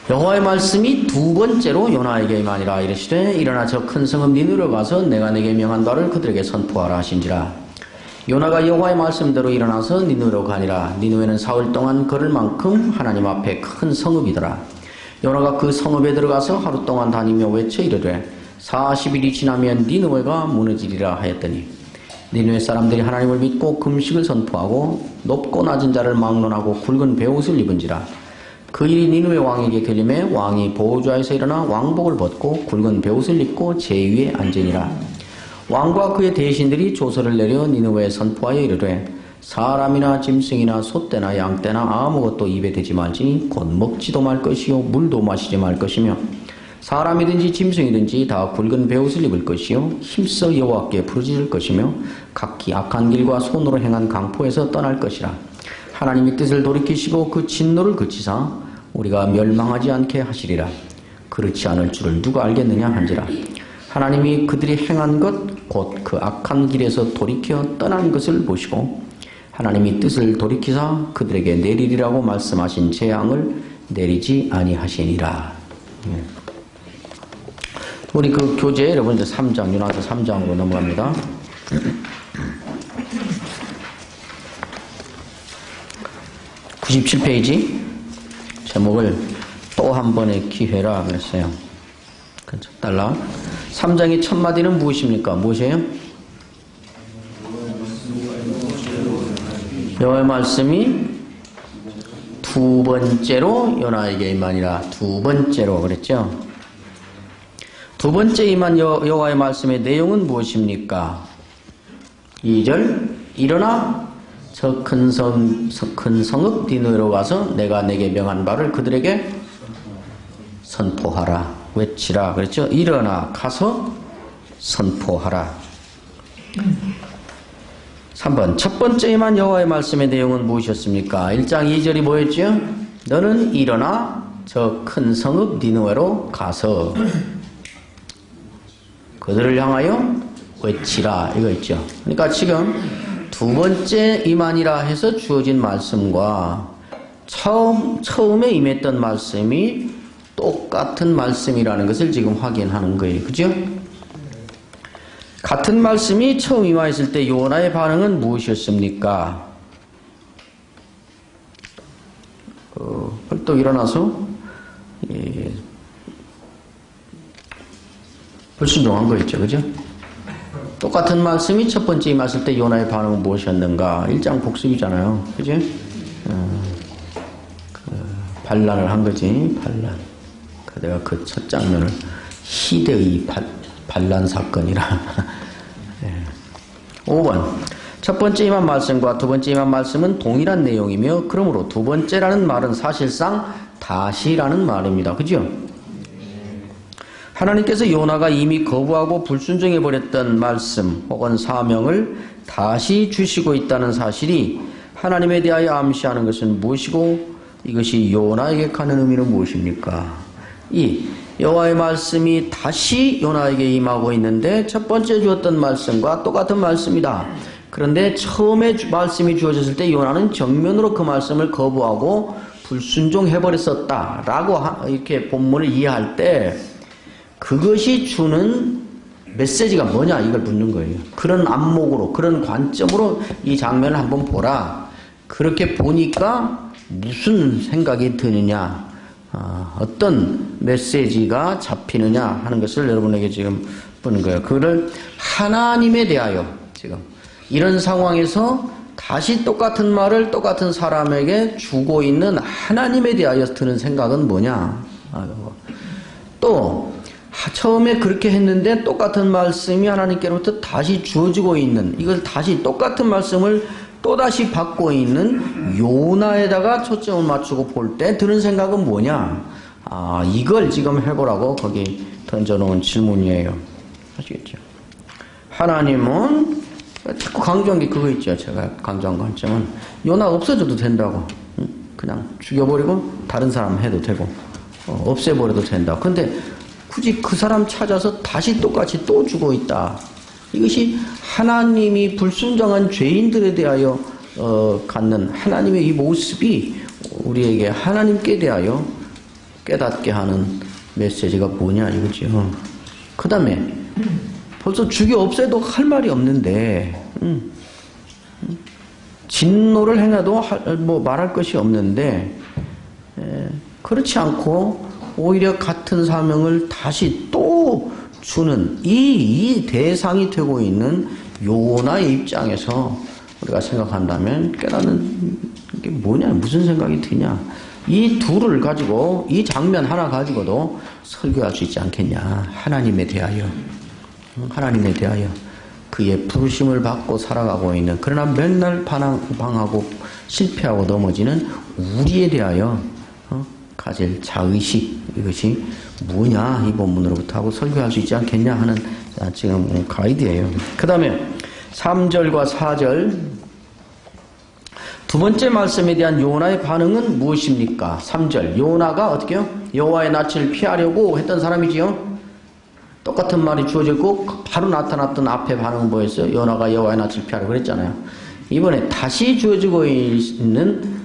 여호와의 말씀이 두 번째로 요나에게 임하니라. 이르시되 일어나 저 큰 성읍 니느웨로 가서 내가 네게 명한 바를 그들에게 선포하라 하신지라. 요나가 여호와의 말씀대로 일어나서 니느웨로 가니라. 니느웨는 사흘 동안 걸을 만큼 하나님 앞에 큰 성읍이더라. 요나가 그 성읍에 들어가서 하루 동안 다니며 외쳐 이르되 40일이 지나면 니느웨가 무너지리라 하였더니 니느웨 사람들이 하나님을 믿고 금식을 선포하고 높고 낮은 자를 막론하고 굵은 베옷을 입은지라. 그 일이 니느웨 왕에게 들림에 왕이 보호좌에서 일어나 왕복을 벗고 굵은 베옷을 입고 제위에 앉으니라. 왕과 그의 대신들이 조서를 내려 니느웨에 선포하여 이르되 사람이나 짐승이나 소떼나 양떼나 아무것도 입에 대지 말지니 곧 먹지도 말 것이요 물도 마시지 말 것이며 사람이든지 짐승이든지 다 굵은 베옷을 입을 것이요 힘써 여호와께 부르짖을 것이며 각기 악한 길과 손으로 행한 강포에서 떠날 것이라. 하나님이 뜻을 돌이키시고 그 진노를 그치사 우리가 멸망하지 않게 하시리라. 그렇지 않을 줄을 누가 알겠느냐 한지라. 하나님이 그들이 행한 것 곧 그 악한 길에서 돌이켜 떠난 것을 보시고 하나님이 뜻을 돌이키사 그들에게 내리리라고 말씀하신 재앙을 내리지 아니하시니라. 우리 그 교재 여러분들 3장 요나서 3장으로 넘어갑니다. 97페이지 제목을 또 한 번의 기회라 그랬어요. 그렇죠. 달라. 3장의 첫 마디는 무엇입니까? 무엇이에요? 여호와의 말씀이 두 번째로 요나에게 임하니라. 두 번째로 그랬죠. 두 번째 임한 여호와의 말씀의 내용은 무엇입니까? 2절 일어나 저 큰 성읍 니느웨로 가서 내가 네게 명한 바를 그들에게 선포하라. 외치라. 그랬죠. 일어나 가서 선포하라. 3번 첫 번째 임한 여호와의 말씀의 내용은 무엇이었습니까? 1장 2절이 뭐였죠? 너는 일어나 저 큰 성읍 니느웨로 가서 그들을 향하여 외치라. 이거 있죠. 그러니까 지금 두 번째 임하니라 해서 주어진 말씀과 처음에 임했던 말씀이 똑같은 말씀이라는 것을 지금 확인하는 거예요. 그죠? 같은 말씀이 처음 임하였을 때 요나의 반응은 무엇이었습니까? 벌떡 일어나서 불순종한 거 있죠. 그죠? 똑같은 말씀이 첫 번째 임했을 때 요나의 반응은 무엇이었는가? 1장 복습이잖아요. 그죠? 반란을 한 거지. 반란. 내가 그 첫 장면을 희대의 반란 사건이라. 5번 첫 번째 임한 말씀과 두 번째 임한 말씀은 동일한 내용이며 그러므로 두 번째라는 말은 사실상 다시라는 말입니다. 그죠? 하나님께서 요나가 이미 거부하고 불순종해버렸던 말씀 혹은 사명을 다시 주시고 있다는 사실이 하나님에 대하여 암시하는 것은 무엇이고 이것이 요나에게 가는 의미는 무엇입니까? 이 여호와의 말씀이 다시 요나에게 임하고 있는데 첫 번째 주었던 말씀과 똑같은 말씀이다. 그런데 처음에 말씀이 주어졌을 때 요나는 정면으로 그 말씀을 거부하고 불순종해버렸었다라고 이렇게 본문을 이해할 때 그것이 주는 메시지가 뭐냐 이걸 묻는 거예요. 그런 안목으로 그런 관점으로 이 장면을 한번 보라. 그렇게 보니까 무슨 생각이 드느냐 어떤 메시지가 잡히느냐 하는 것을 여러분에게 지금 보는 거예요. 그거를 하나님에 대하여 지금 이런 상황에서 다시 똑같은 말을 똑같은 사람에게 주고 있는 하나님에 대하여 드는 생각은 뭐냐. 또 처음에 그렇게 했는데 똑같은 말씀이 하나님께로부터 다시 주어지고 있는 이걸 다시 똑같은 말씀을 또다시 받고 있는 요나에다가 초점을 맞추고 볼 때 드는 생각은 뭐냐. 이걸 지금 해보라고 거기 던져놓은 질문이에요. 아시겠죠? 하나님은 자꾸 강조한 게 그거 있죠. 제가 강조한 관점은 요나 없어져도 된다고. 그냥 죽여버리고 다른 사람 해도 되고 없애버려도 된다. 근데 굳이 그 사람 찾아서 다시 똑같이 또 주고 있다. 이것이 하나님이 불순종한 죄인들에 대하여 갖는 하나님의 이 모습이 우리에게 하나님께 대하여 깨닫게 하는 메시지가 뭐냐 이거죠. 그 다음에 벌써 죽여 없애도 할 말이 없는데 진노를 행해도 뭐 말할 것이 없는데 그렇지 않고 오히려 같은 사명을 다시 또 주는 이 대상이 되고 있는 요나의 입장에서 우리가 생각한다면 깨닫는 게 뭐냐, 무슨 생각이 드냐. 이 둘을 가지고, 이 장면 하나 가지고도 설교할 수 있지 않겠냐. 하나님에 대하여 그의 부르심을 받고 살아가고 있는, 그러나 맨날 방황하고 실패하고 넘어지는 우리에 대하여 가질 자의식, 이것이 뭐냐 이 본문으로부터 하고 설교할 수 있지 않겠냐 하는 지금 가이드예요. 그 다음에 3절과 4절 두 번째 말씀에 대한 요나의 반응은 무엇입니까? 3절 요나가 어떻게요? 여호와의 낯을 피하려고 했던 사람이지요. 똑같은 말이 주어졌고 바로 나타났던 앞에 반응은 뭐였어요? 요나가 여호와의 낯을 피하려고 그랬잖아요. 이번에 다시 주어지고 있는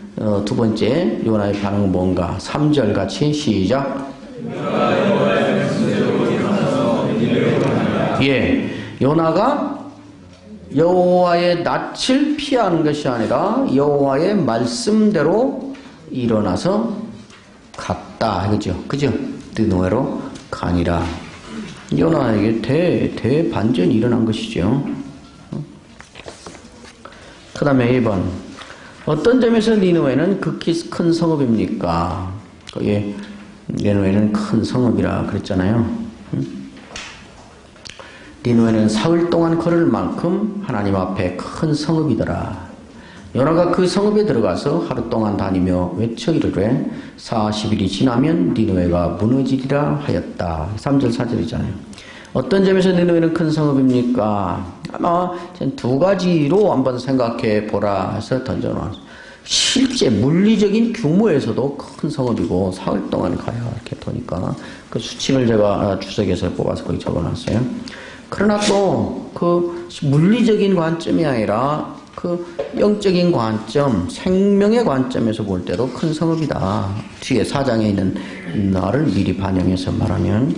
두 번째 요나의 반응은 뭔가? 3절 같이 시작. 예, 요나가 여호와의 낯을 피하는 것이 아니라 여호와의 말씀대로 일어나서 갔다. 그죠? 느느웨로 가니라. 요나에게 대반전이 일어난 것이죠. 그 다음에 1번. 어떤 점에서 니느웨는 극히 큰 성읍입니까? 거기에 니느웨는 큰 성읍이라 그랬잖아요. 니느웨는 사흘 동안 걸을 만큼 하나님 앞에 큰 성읍이더라. 요나가 그 성읍에 들어가서 하루 동안 다니며 외쳐 이르되 40일이 지나면 니느웨가 무너지리라 하였다. 3절 4절이잖아요. 어떤 점에서 니느웨는 큰 성읍입니까? 아마 두 가지로 한번 생각해 보라 해서 던져놓았어요. 실제 물리적인 규모에서도 큰 성읍이고 사흘 동안 가야 이렇게 보니까 그 수칙을 제가 주석에서 뽑아서 거기 적어놨어요. 그러나 또 그 물리적인 관점이 아니라 그 영적인 관점, 생명의 관점에서 볼 때도 큰 성읍이다. 뒤에 4장에 있는 나를 미리 반영해서 말하면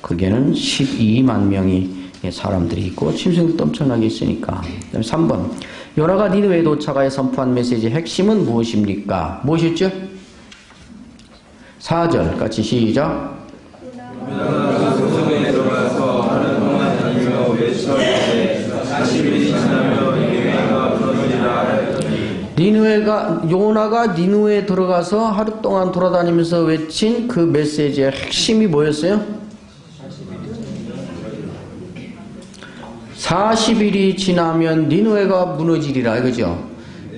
거기에는 12만 명의 사람들이 있고 짐승도 엄청나게 있으니까. 그다음에 3번. 요나가 니느웨에 도착하여 선포한 메시지의 핵심은 무엇입니까? 무엇이었죠? 4절 같이 시작. 요나가 니느웨에 들어가서 하루 동안 돌아다니면서 외친 그 메시지의 핵심이 뭐였어요? 40일이 지나면 니느웨가 무너지리라 이거죠.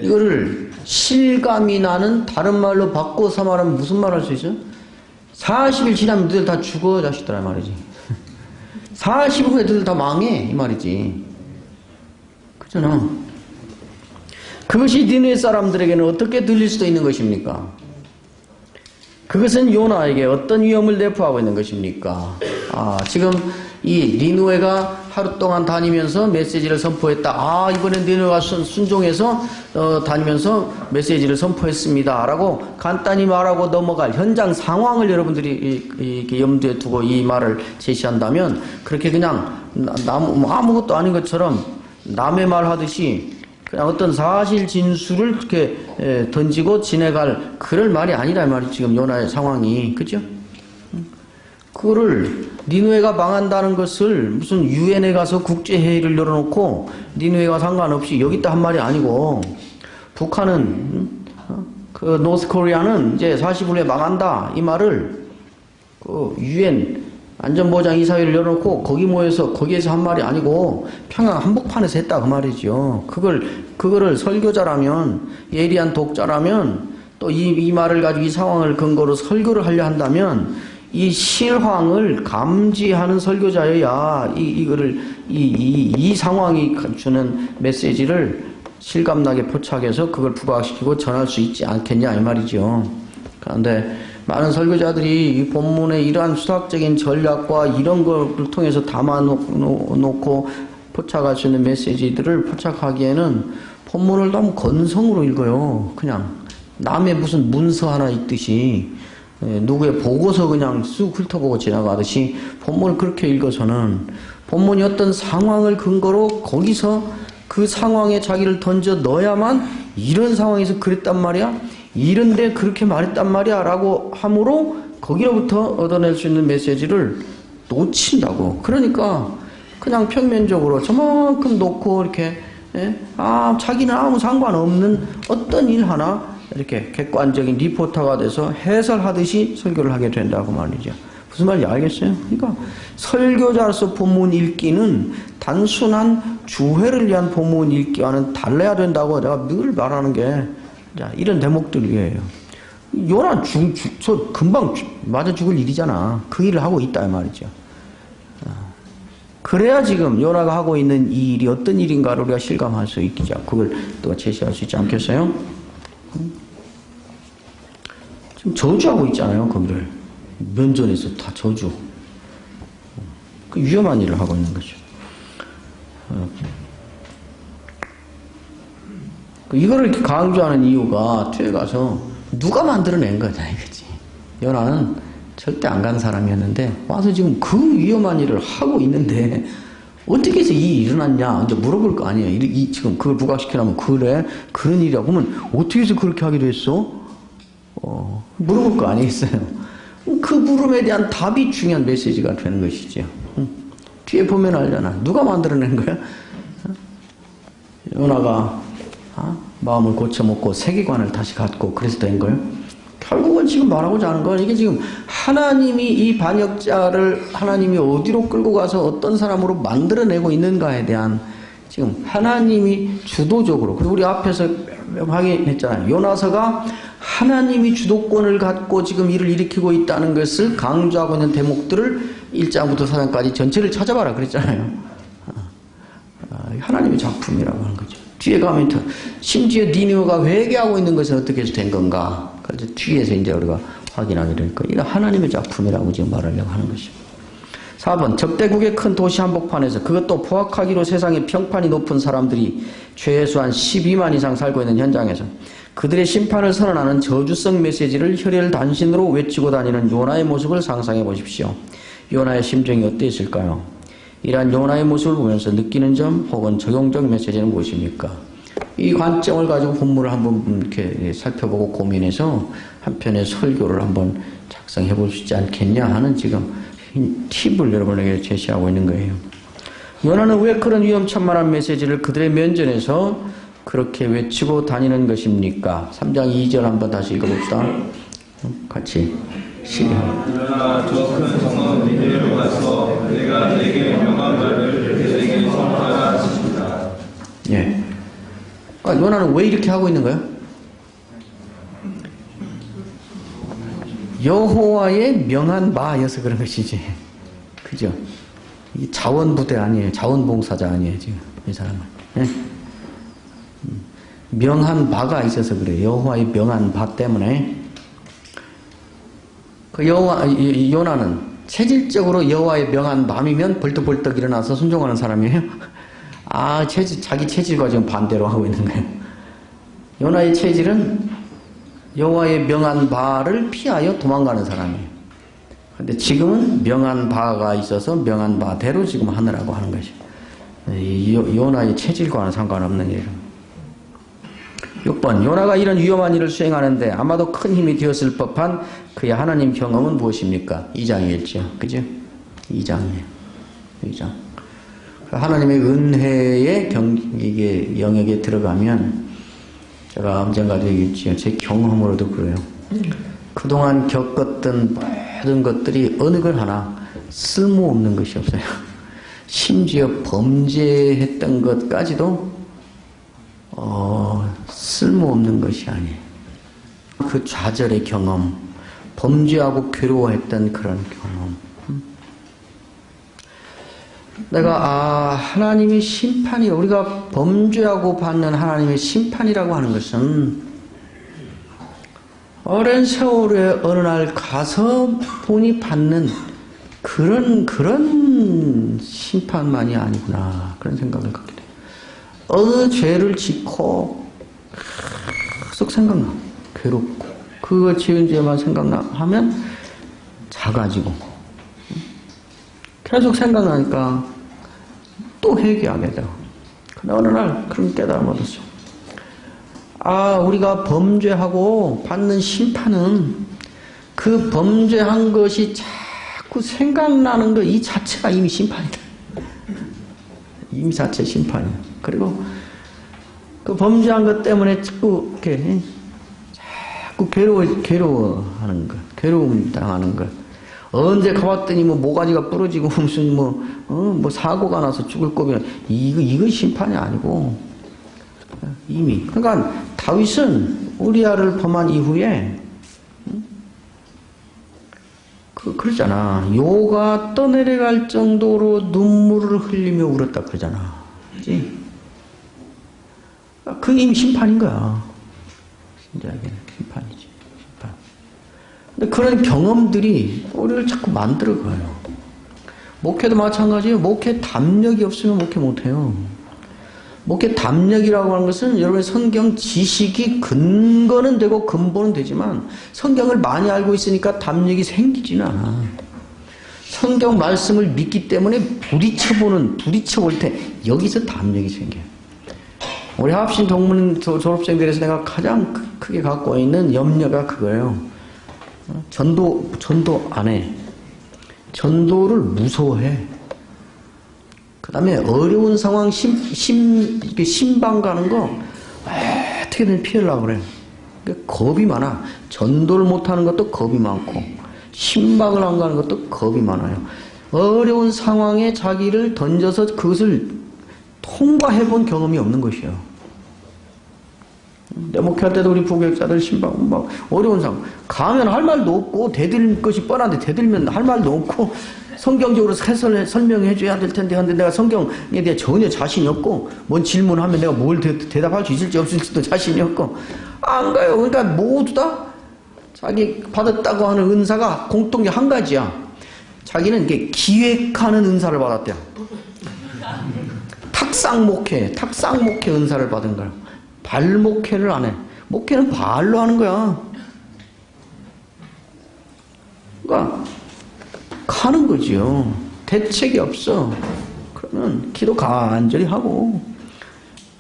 이거를 실감이 나는 다른 말로 바꿔서 말하면 무슨 말 할 수 있어요? 40일 지나면 너희들 다 죽어 자식들아 말이지. 40일 후에 너희들 다 망해 이 말이지. 그렇잖아. 그것이 니느웨 사람들에게는 어떻게 들릴 수도 있는 것입니까? 그것은 요나에게 어떤 위험을 내포하고 있는 것입니까? 지금 이 니느웨가 하루 동안 다니면서 메시지를 선포했다. 이번엔 니느웨가 순종해서 다니면서 메시지를 선포했습니다. 라고 간단히 말하고 넘어갈 현장 상황을 여러분들이 이렇게 염두에 두고 이 말을 제시한다면 그렇게 그냥 아무것도 아닌 것처럼 남의 말 하듯이 그냥 어떤 사실 진술을 이렇게 던지고 지내갈 그럴 말이 아니라 말이 지금 요나의 상황이. 그죠? 그거를 니느웨가 망한다는 것을 무슨 유엔에 가서 국제회의를 열어놓고 니느웨와 상관없이 여기 있다 한 말이 아니고 북한은 그 노스코리아는 이제 40일 후에 망한다 이 말을 그 유엔 안전보장 이사회를 열어놓고 거기 모여서 거기에서 한 말이 아니고 평양 한복판에서 했다 그 말이죠. 그거를 설교자라면 예리한 독자라면 또 이 말을 가지고 이 상황을 근거로 설교를 하려 한다면 이 실황을 감지하는 설교자여야 이 상황이 주는 메시지를 실감나게 포착해서 그걸 부각시키고 전할 수 있지 않겠냐 이 말이죠. 그런데 많은 설교자들이 이 본문의 이러한 수학적인 전략과 이런 것을 통해서 담아놓고 포착할 수 있는 메시지들을 포착하기에는 본문을 너무 건성으로 읽어요. 그냥 남의 무슨 문서 하나 읽듯이 누구의 보고서 그냥 쑥 훑어보고 지나가듯이 본문을 그렇게 읽어서는 본문이 어떤 상황을 근거로 거기서 그 상황에 자기를 던져 넣어야만 이런 상황에서 그랬단 말이야? 이런데 그렇게 말했단 말이야? 라고 함으로 거기로부터 얻어낼 수 있는 메시지를 놓친다고. 그러니까 그냥 평면적으로 저만큼 놓고 이렇게 자기는 아무 상관없는 어떤 일 하나 이렇게 객관적인 리포터가 돼서 해설하듯이 설교를 하게 된다고 말이죠. 무슨 말인지 알겠어요? 그러니까 설교자로서 본문 읽기는 단순한 주회를 위한 본문 읽기와는 달라야 된다고 내가 늘 말하는 게 이런 대목들이에요. 요나 저 금방 맞아 죽을 일이잖아. 그 일을 하고 있다 이 말이죠. 그래야 지금 요나가 하고 있는 이 일이 어떤 일인가를 우리가 실감할 수 있죠. 그걸 또 제시할 수 있지 않겠어요? 지금 저주하고 있잖아요. 거기를 면전에서 다 저주. 그 위험한 일을 하고 있는 거죠. 이거를 이렇게 강조하는 이유가 뒤에 가서 누가 만들어낸 거냐 이거지. 요나는 절대 안 간 사람이었는데 와서 지금 그 위험한 일을 하고 있는데 어떻게 해서 이 일이 일어났냐 이제 물어볼 거 아니에요. 지금 그걸 부각시키려면 그래 그런 일이야. 그러면 어떻게 해서 그렇게 하게 됐어? 물어볼 거 아니겠어요. 그 물음에 대한 답이 중요한 메시지가 되는 것이죠. 뒤에 보면 알잖아. 누가 만들어낸 거야? 요나가 마음을 고쳐먹고 세계관을 다시 갖고 그래서 된 거예요. 결국은 지금 말하고자 하는 건 이게 지금 하나님이 이 반역자를 하나님이 어디로 끌고 가서 어떤 사람으로 만들어내고 있는가에 대한 지금 하나님이 주도적으로, 그리고 우리 앞에서 확인했잖아요. 요나서가 하나님이 주도권을 갖고 지금 일을 일으키고 있다는 것을 강조하고 있는 대목들을 1장부터 4장까지 전체를 찾아봐라 그랬잖아요. 하나님의 작품이라고 하는 거죠. 뒤에 가면 심지어 니느웨가 회개하고 있는 것은 어떻게 해서 된 건가? 그래서 뒤에서 이제 우리가 확인하게 되니까 이거 하나님의 작품이라고 지금 말하려고 하는 것이죠. 4번 적대국의 큰 도시 한복판에서 그것도 포악하기로 세상에 평판이 높은 사람들이 최소한 12만 이상 살고 있는 현장에서 그들의 심판을 선언하는 저주성 메시지를 혈혈단신으로 외치고 다니는 요나의 모습을 상상해 보십시오. 요나의 심정이 어땠을까요? 이러한 요나의 모습을 보면서 느끼는 점 혹은 적용적 메시지는 무엇입니까? 이 관점을 가지고 본문을 한번 이렇게 살펴보고 고민해서 한편의 설교를 한번 작성해 볼 수 있지 않겠냐 하는 지금 팁을 여러분에게 제시하고 있는 거예요. 요나는 왜 그런 위험천만한 메시지를 그들의 면전에서 그렇게 외치고 다니는 것입니까? 3장 2절 한번 다시 읽어봅시다. 같이 시작. 일어나 저 큰 성읍 니느웨로 가서 내가 내게 명한 말을 그들에게 선포하라 하십니다. 예. 그러니까 요나는 왜 이렇게 하고 있는 거예요? 여호와의 명한 바여서 그런 것이지. 그죠? 이 자원부대 아니에요. 자원봉사자 아니에요. 지금 이 사람은. 예? 명한 바가 있어서 그래요. 여호와의 명한 바 때문에. 그 요나는 체질적으로 여호와의 명한 밤이면 벌떡벌떡 일어나서 순종하는 사람이에요. 자기 체질과 지금 반대로 하고 있는 거예요. 요나의 체질은 여호와의 명한 바를 피하여 도망가는 사람이에요. 근데 지금은 명한 바가 있어서 명한 바대로 지금 하느라고 하는 것이에요. 요나의 체질과는 상관없는 일입니다. 6번 요나가 이런 위험한 일을 수행하는데 아마도 큰 힘이 되었을 법한 그의 하나님 경험은 무엇입니까? 2장이겠죠. 그죠? 2장이에요. 2장. 하나님의 은혜의 이게 영역에 들어가면 제가 언젠가도 얘기했지요. 제 경험으로도 그래요. 그동안 겪었던 모든 것들이 어느 걸 하나 쓸모없는 것이 없어요. 심지어 범죄했던 것까지도 쓸모없는 것이 아니에요. 그 좌절의 경험, 범죄하고 괴로워했던 그런 경험. 내가 하나님의 심판이 우리가 범죄하고 받는 하나님의 심판이라고 하는 것은 오랜 세월에 어느 날 가서 보니 받는 그런 심판만이 아니구나 그런 생각을 갖게 돼요. 어느 죄를 짓고 계속 생각나. 괴롭고 그거 지은 죄만 생각하면 작아지고 계속 생각나니까 또 회개하게 되고. 근데 어느 날 그런 깨달음을 얻었어요. 아, 우리가 범죄하고 받는 심판은 그 범죄한 것이 자꾸 생각나는 것 이 자체가 이미 심판이다. 이미 자체 심판이야. 그리고 그 범죄한 것 때문에 자꾸 이렇게 자꾸 괴로워하는 것, 괴로움 당하는 것. 언제 가봤더니 뭐 모가지가 부러지고 무슨 뭐 사고가 나서 죽을 거면 이거 심판이 아니고 이미. 그러니까 다윗은 우리아를 범한 이후에 그러잖아. 요가 떠내려갈 정도로 눈물을 흘리며 울었다 그러잖아. 그지? 그게 이미 심판인 거야. 신자에게는 심판이지. 심판. 근데 그런 경험들이 우리를 자꾸 만들어가요. 목회도 마찬가지예요. 목회 담력이 없으면 목회 못해요. 목회 담력이라고 하는 것은 여러분의 성경 지식이 근거는 되고 근본은 되지만 성경을 많이 알고 있으니까 담력이 생기지는 않아. 성경 말씀을 믿기 때문에 부딪혀볼 때 여기서 담력이 생겨요. 우리 합신 동문 졸업생들에서 내가 가장 크게 갖고 있는 염려가 그거예요. 전도 안 해. 전도를 무서워해. 그 다음에 어려운 상황, 신방 가는 거 어떻게든 피하려고 그래. 그러니까 겁이 많아. 전도를 못하는 것도 겁이 많고 신방을 안 가는 것도 겁이 많아요. 어려운 상황에 자기를 던져서 그것을 통과해본 경험이 없는 것이에요. 내 목회할 때도 우리 부교육자들 신방 막 어려운 상황 가면 할 말도 없고 대들 것이 뻔한데 대들면 할 말도 없고 성경적으로 설명해 줘야 될 텐데 근데 내가 성경에 대해 전혀 자신이 없고 뭔 질문하면 내가 뭘 대답할 수 있을지 없을지도 자신이 없고 안 가요. 그러니까 모두 다 자기 받았다고 하는 은사가 공통이 한 가지야. 자기는 이게 기획하는 은사를 받았대요. 탁상 목회 은사를 받은 거야. 발 목회를 안 해. 목회는 발로 하는 거야. 그러니까 가는 거지요. 대책이 없어. 그러면 기도 간절히 하고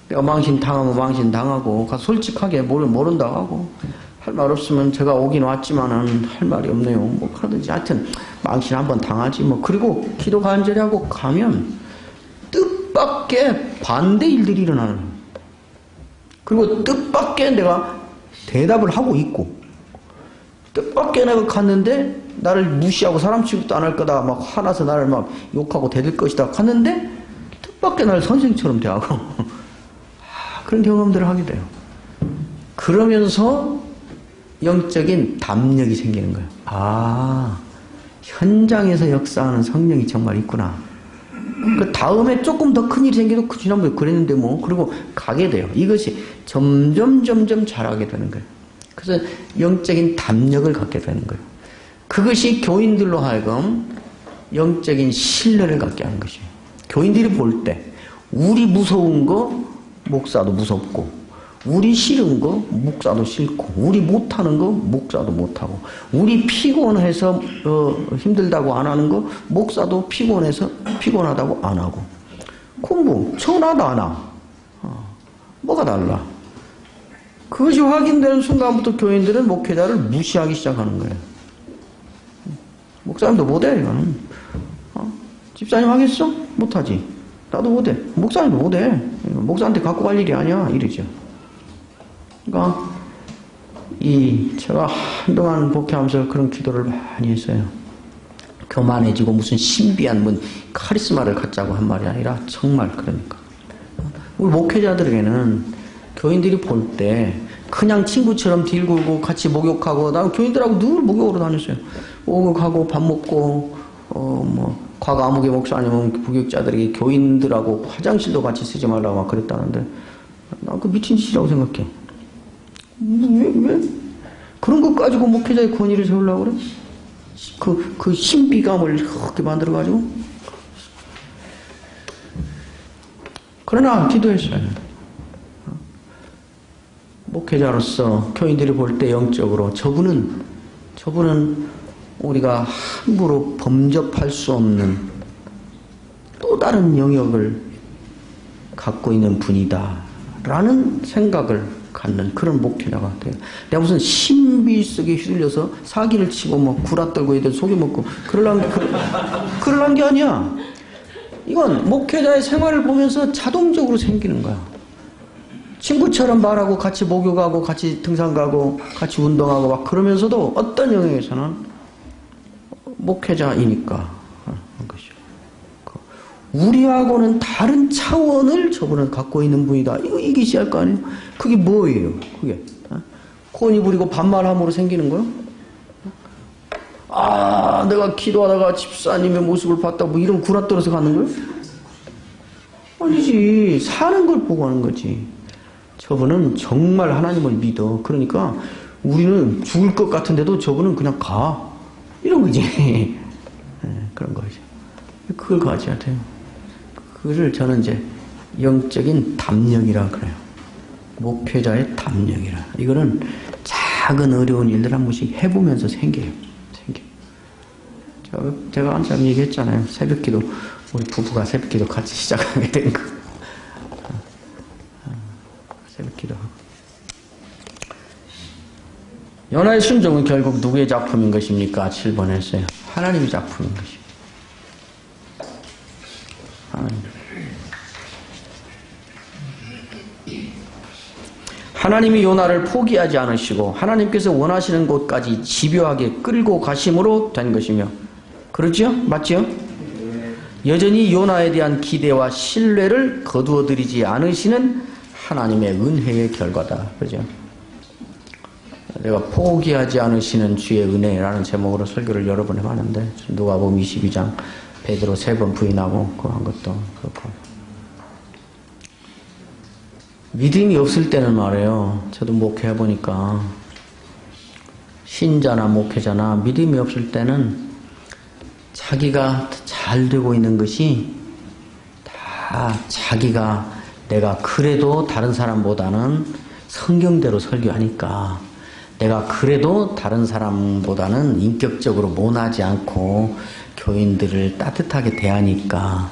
내가 망신 당하면 망신 당하고 가서 솔직하게 모른다고 하고 할 말 없으면 제가 오긴 왔지만은 할 말이 없네요. 뭐 그러든지 하여튼 망신 한번 당하지 뭐. 그리고 기도 간절히 하고 가면 뜻밖의 반대 일들이 일어나는 거예요. 그리고 뜻밖의 내가 대답을 하고 있고 뜻밖의 내가 갔는데 나를 무시하고 사람 취급도 안 할 거다 막 화나서 나를 막 욕하고 대들 것이다 갔는데 뜻밖의 나를 선생처럼 대하고 그런 경험들을 하게 돼요. 그러면서 영적인 담력이 생기는 거예요. 아, 현장에서 역사하는 성령이 정말 있구나. 그 다음에 조금 더 큰 일이 생겨도 그 지난번에 그랬는데 뭐 그리고 가게 돼요. 이것이 점점 잘하게 되는 거예요. 그래서 영적인 담력을 갖게 되는 거예요. 그것이 교인들로 하여금 영적인 신뢰를 갖게 하는 것이에요. 교인들이 볼 때 우리 무서운 거 목사도 무섭고 우리 싫은 거 목사도 싫고 우리 못하는 거 목사도 못하고 우리 피곤해서 힘들다고 안 하는 거 목사도 피곤해서 피곤하다고 안 하고 공부 전화도 안 하고 뭐가 달라? 그것이 확인되는 순간부터 교인들은 목회자를 무시하기 시작하는 거예요. 목사님도 못해 이거는. 집사님 하겠어? 못하지. 나도 못해. 목사님도 못해. 목사한테 갖고 갈 일이 아니야 이러죠. 그러니까 제가 한동안 목회하면서 그런 기도를 많이 했어요. 교만해지고 무슨 신비한 카리스마를 갖자고 한 말이 아니라 정말 그러니까 우리 목회자들에게는 교인들이 볼 때 그냥 친구처럼 딜굴고 같이 목욕하고 나 교인들하고 늘 목욕으로 다녔어요. 목욕하고 밥 먹고 과거 아무개 목사님은 부교육자들이 교인들하고 화장실도 같이 쓰지 말라고 막 그랬다는데 난 그 미친 짓이라고 생각해. 왜? 그런 것 가지고 목회자의 권위를 세우려고 그래? 그 신비감을 그렇게 만들어가지고. 그러나 기도했어요. 목회자로서 교인들이 볼 때 영적으로 저분은 우리가 함부로 범접할 수 없는 또 다른 영역을 갖고 있는 분이다 라는 생각을 갖는 그런 목회자가 돼요. 내가 무슨 신비 속에 휘둘려서 사기를 치고 뭐 구라 떨고 애들 속여먹고 그러려는 게 아니야. 이건 목회자의 생활을 보면서 자동적으로 생기는 거야. 친구처럼 말하고 같이 목욕하고 같이 등산 가고 같이 운동하고 막 그러면서도 어떤 영역에서는 목회자이니까 하는 것이죠. 우리하고는 다른 차원을 저분은 갖고 있는 분이다. 이거 이기시할 거 아니에요? 그게 뭐예요? 그게 코니 부리고 반말함으로 생기는 거요? 아, 내가 기도하다가 집사님의 모습을 봤다 뭐 이런 구라 떨어서 가는 거요? 아니지. 사는 걸 보고 하는 거지. 저분은 정말 하나님을 믿어. 그러니까 우리는 죽을 것 같은데도 저분은 그냥 가. 이런 거지. 그런 거죠. 그걸 가져야 돼요. 그걸 저는 이제 영적인 담력이라 그래요. 목회자의 담력이라. 이거는 작은 어려운 일들 한 번씩 해보면서 생겨요. 제가 한참 얘기했잖아요. 새벽기도 우리 부부가 새벽기도 같이 시작하게 된 거. 새벽기도하고. 연하의 순종은 결국 누구의 작품인 것입니까? 7번 했어요. 하나님의 작품인 것입니다. 하나님이 요나를 포기하지 않으시고 하나님께서 원하시는 곳까지 집요하게 끌고 가심으로 된 것이며, 그렇죠? 맞죠? 여전히 요나에 대한 기대와 신뢰를 거두어들이지 않으시는 하나님의 은혜의 결과다. 그죠? 내가 포기하지 않으시는 주의 은혜라는 제목으로 설교를 여러 번 해봤는데, 누가복음 22장 베드로 3번 부인하고 그 한 것도 그렇고. 믿음이 없을 때는 말이에요. 저도 목회해보니까 신자나 목회자나 믿음이 없을 때는 자기가 잘 되고 있는 것이 다 자기가 내가 그래도 다른 사람보다는 성경대로 설교하니까, 내가 그래도 다른 사람보다는 인격적으로 모나지 않고 교인들을 따뜻하게 대하니까,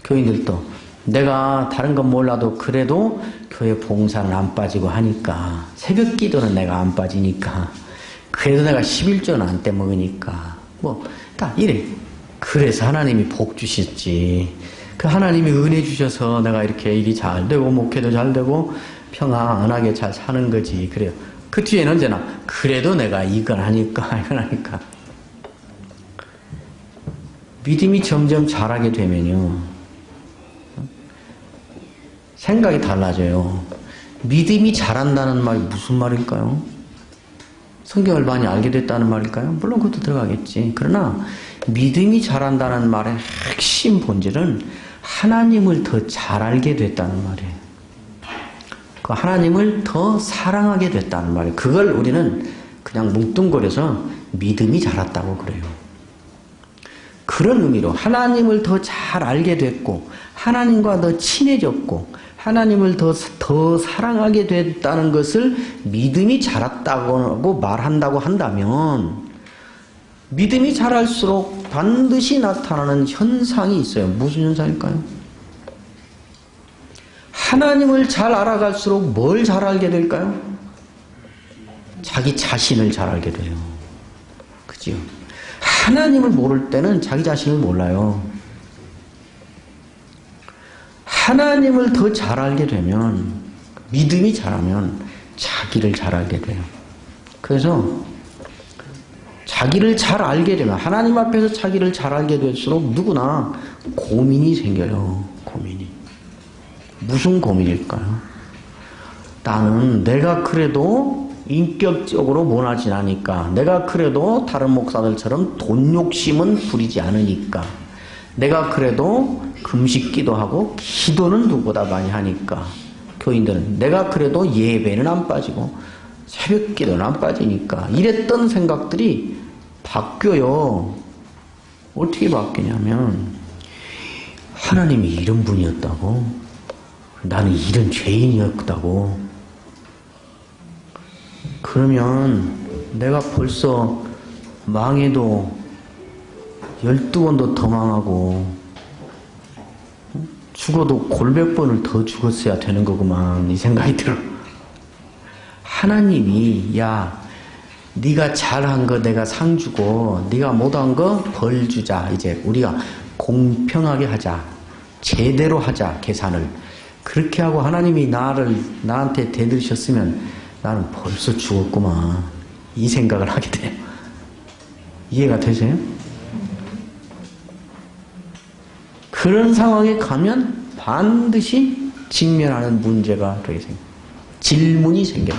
교인들도 내가 다른 건 몰라도 그래도 교회 봉사는 안 빠지고 하니까, 새벽 기도는 내가 안 빠지니까, 그래도 내가 11조는 안 떼먹으니까 뭐 다 이래. 그래서 하나님이 복 주셨지. 그 하나님이 은혜 주셔서 내가 이렇게 일이 잘 되고 목회도 잘 되고 평안하게 잘 사는 거지. 그래요. 그 뒤에는 언제나 그래도 내가 이건 하니까 이건 하니까. 믿음이 점점 자라게 되면요, 생각이 달라져요. 믿음이 자란다는 말이 무슨 말일까요? 성경을 많이 알게 됐다는 말일까요? 물론 그것도 들어가겠지. 그러나 믿음이 자란다는 말의 핵심 본질은 하나님을 더 잘 알게 됐다는 말이에요. 그 하나님을 더 사랑하게 됐다는 말이에요. 그걸 우리는 그냥 뭉뚱거려서 믿음이 자랐다고 그래요. 그런 의미로 하나님을 더 잘 알게 됐고, 하나님과 더 친해졌고, 하나님을 더 사랑하게 됐다는 것을 믿음이 자랐다고 말한다고 한다면, 믿음이 자랄수록 반드시 나타나는 현상이 있어요. 무슨 현상일까요? 하나님을 잘 알아갈수록 뭘 잘 알게 될까요? 자기 자신을 잘 알게 돼요. 그죠? 하나님을 모를 때는 자기 자신을 몰라요. 하나님을 더 잘 알게 되면, 믿음이 자라면 자기를 잘 알게 돼요. 그래서 자기를 잘 알게 되면, 하나님 앞에서 자기를 잘 알게 될수록 누구나 고민이 생겨요. 고민이. 무슨 고민일까요? 나는 내가 그래도 인격적으로 모나진 않으니까, 내가 그래도 다른 목사들처럼 돈 욕심은 부리지 않으니까, 내가 그래도 금식 기도하고 기도는 누구보다 많이 하니까, 교인들은 내가 그래도 예배는 안 빠지고 새벽 기도는 안 빠지니까, 이랬던 생각들이 바뀌어요. 어떻게 바뀌냐면, 하나님이 이런 분이었다고, 나는 이런 죄인이었다고, 그러면 내가 벌써 망해도 12번도 더 망하고 죽어도 골백번을 더 죽었어야 되는 거구만 이 생각이 들어. 하나님이 야 네가 잘한 거 내가 상 주고 네가 못한 거 벌 주자. 이제 우리가 공평하게 하자. 제대로 하자 계산을. 그렇게 하고 하나님이 나한테 대들으셨으면 나는 벌써 죽었구만 이 생각을 하게 돼요. 이해가 되세요? 그런 상황에 가면 반드시 직면하는 문제가 되게 생겨요. 질문이 생겨요.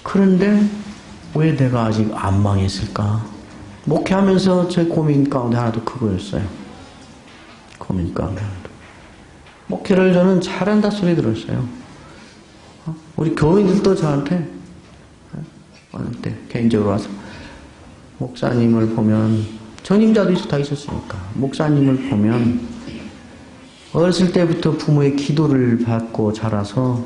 그런데 왜 내가 아직 안 망했을까? 목회하면서 제 고민 가운데 하나도 그거였어요. 고민 가운데 하나도. 목회를 저는 잘한다 소리 들었어요. 우리 교인들도 저한테 어느 때 개인적으로 와서 목사님을 보면 전임자도 다 있었으니까 목사님을 보면 어렸을 때부터 부모의 기도를 받고 자라서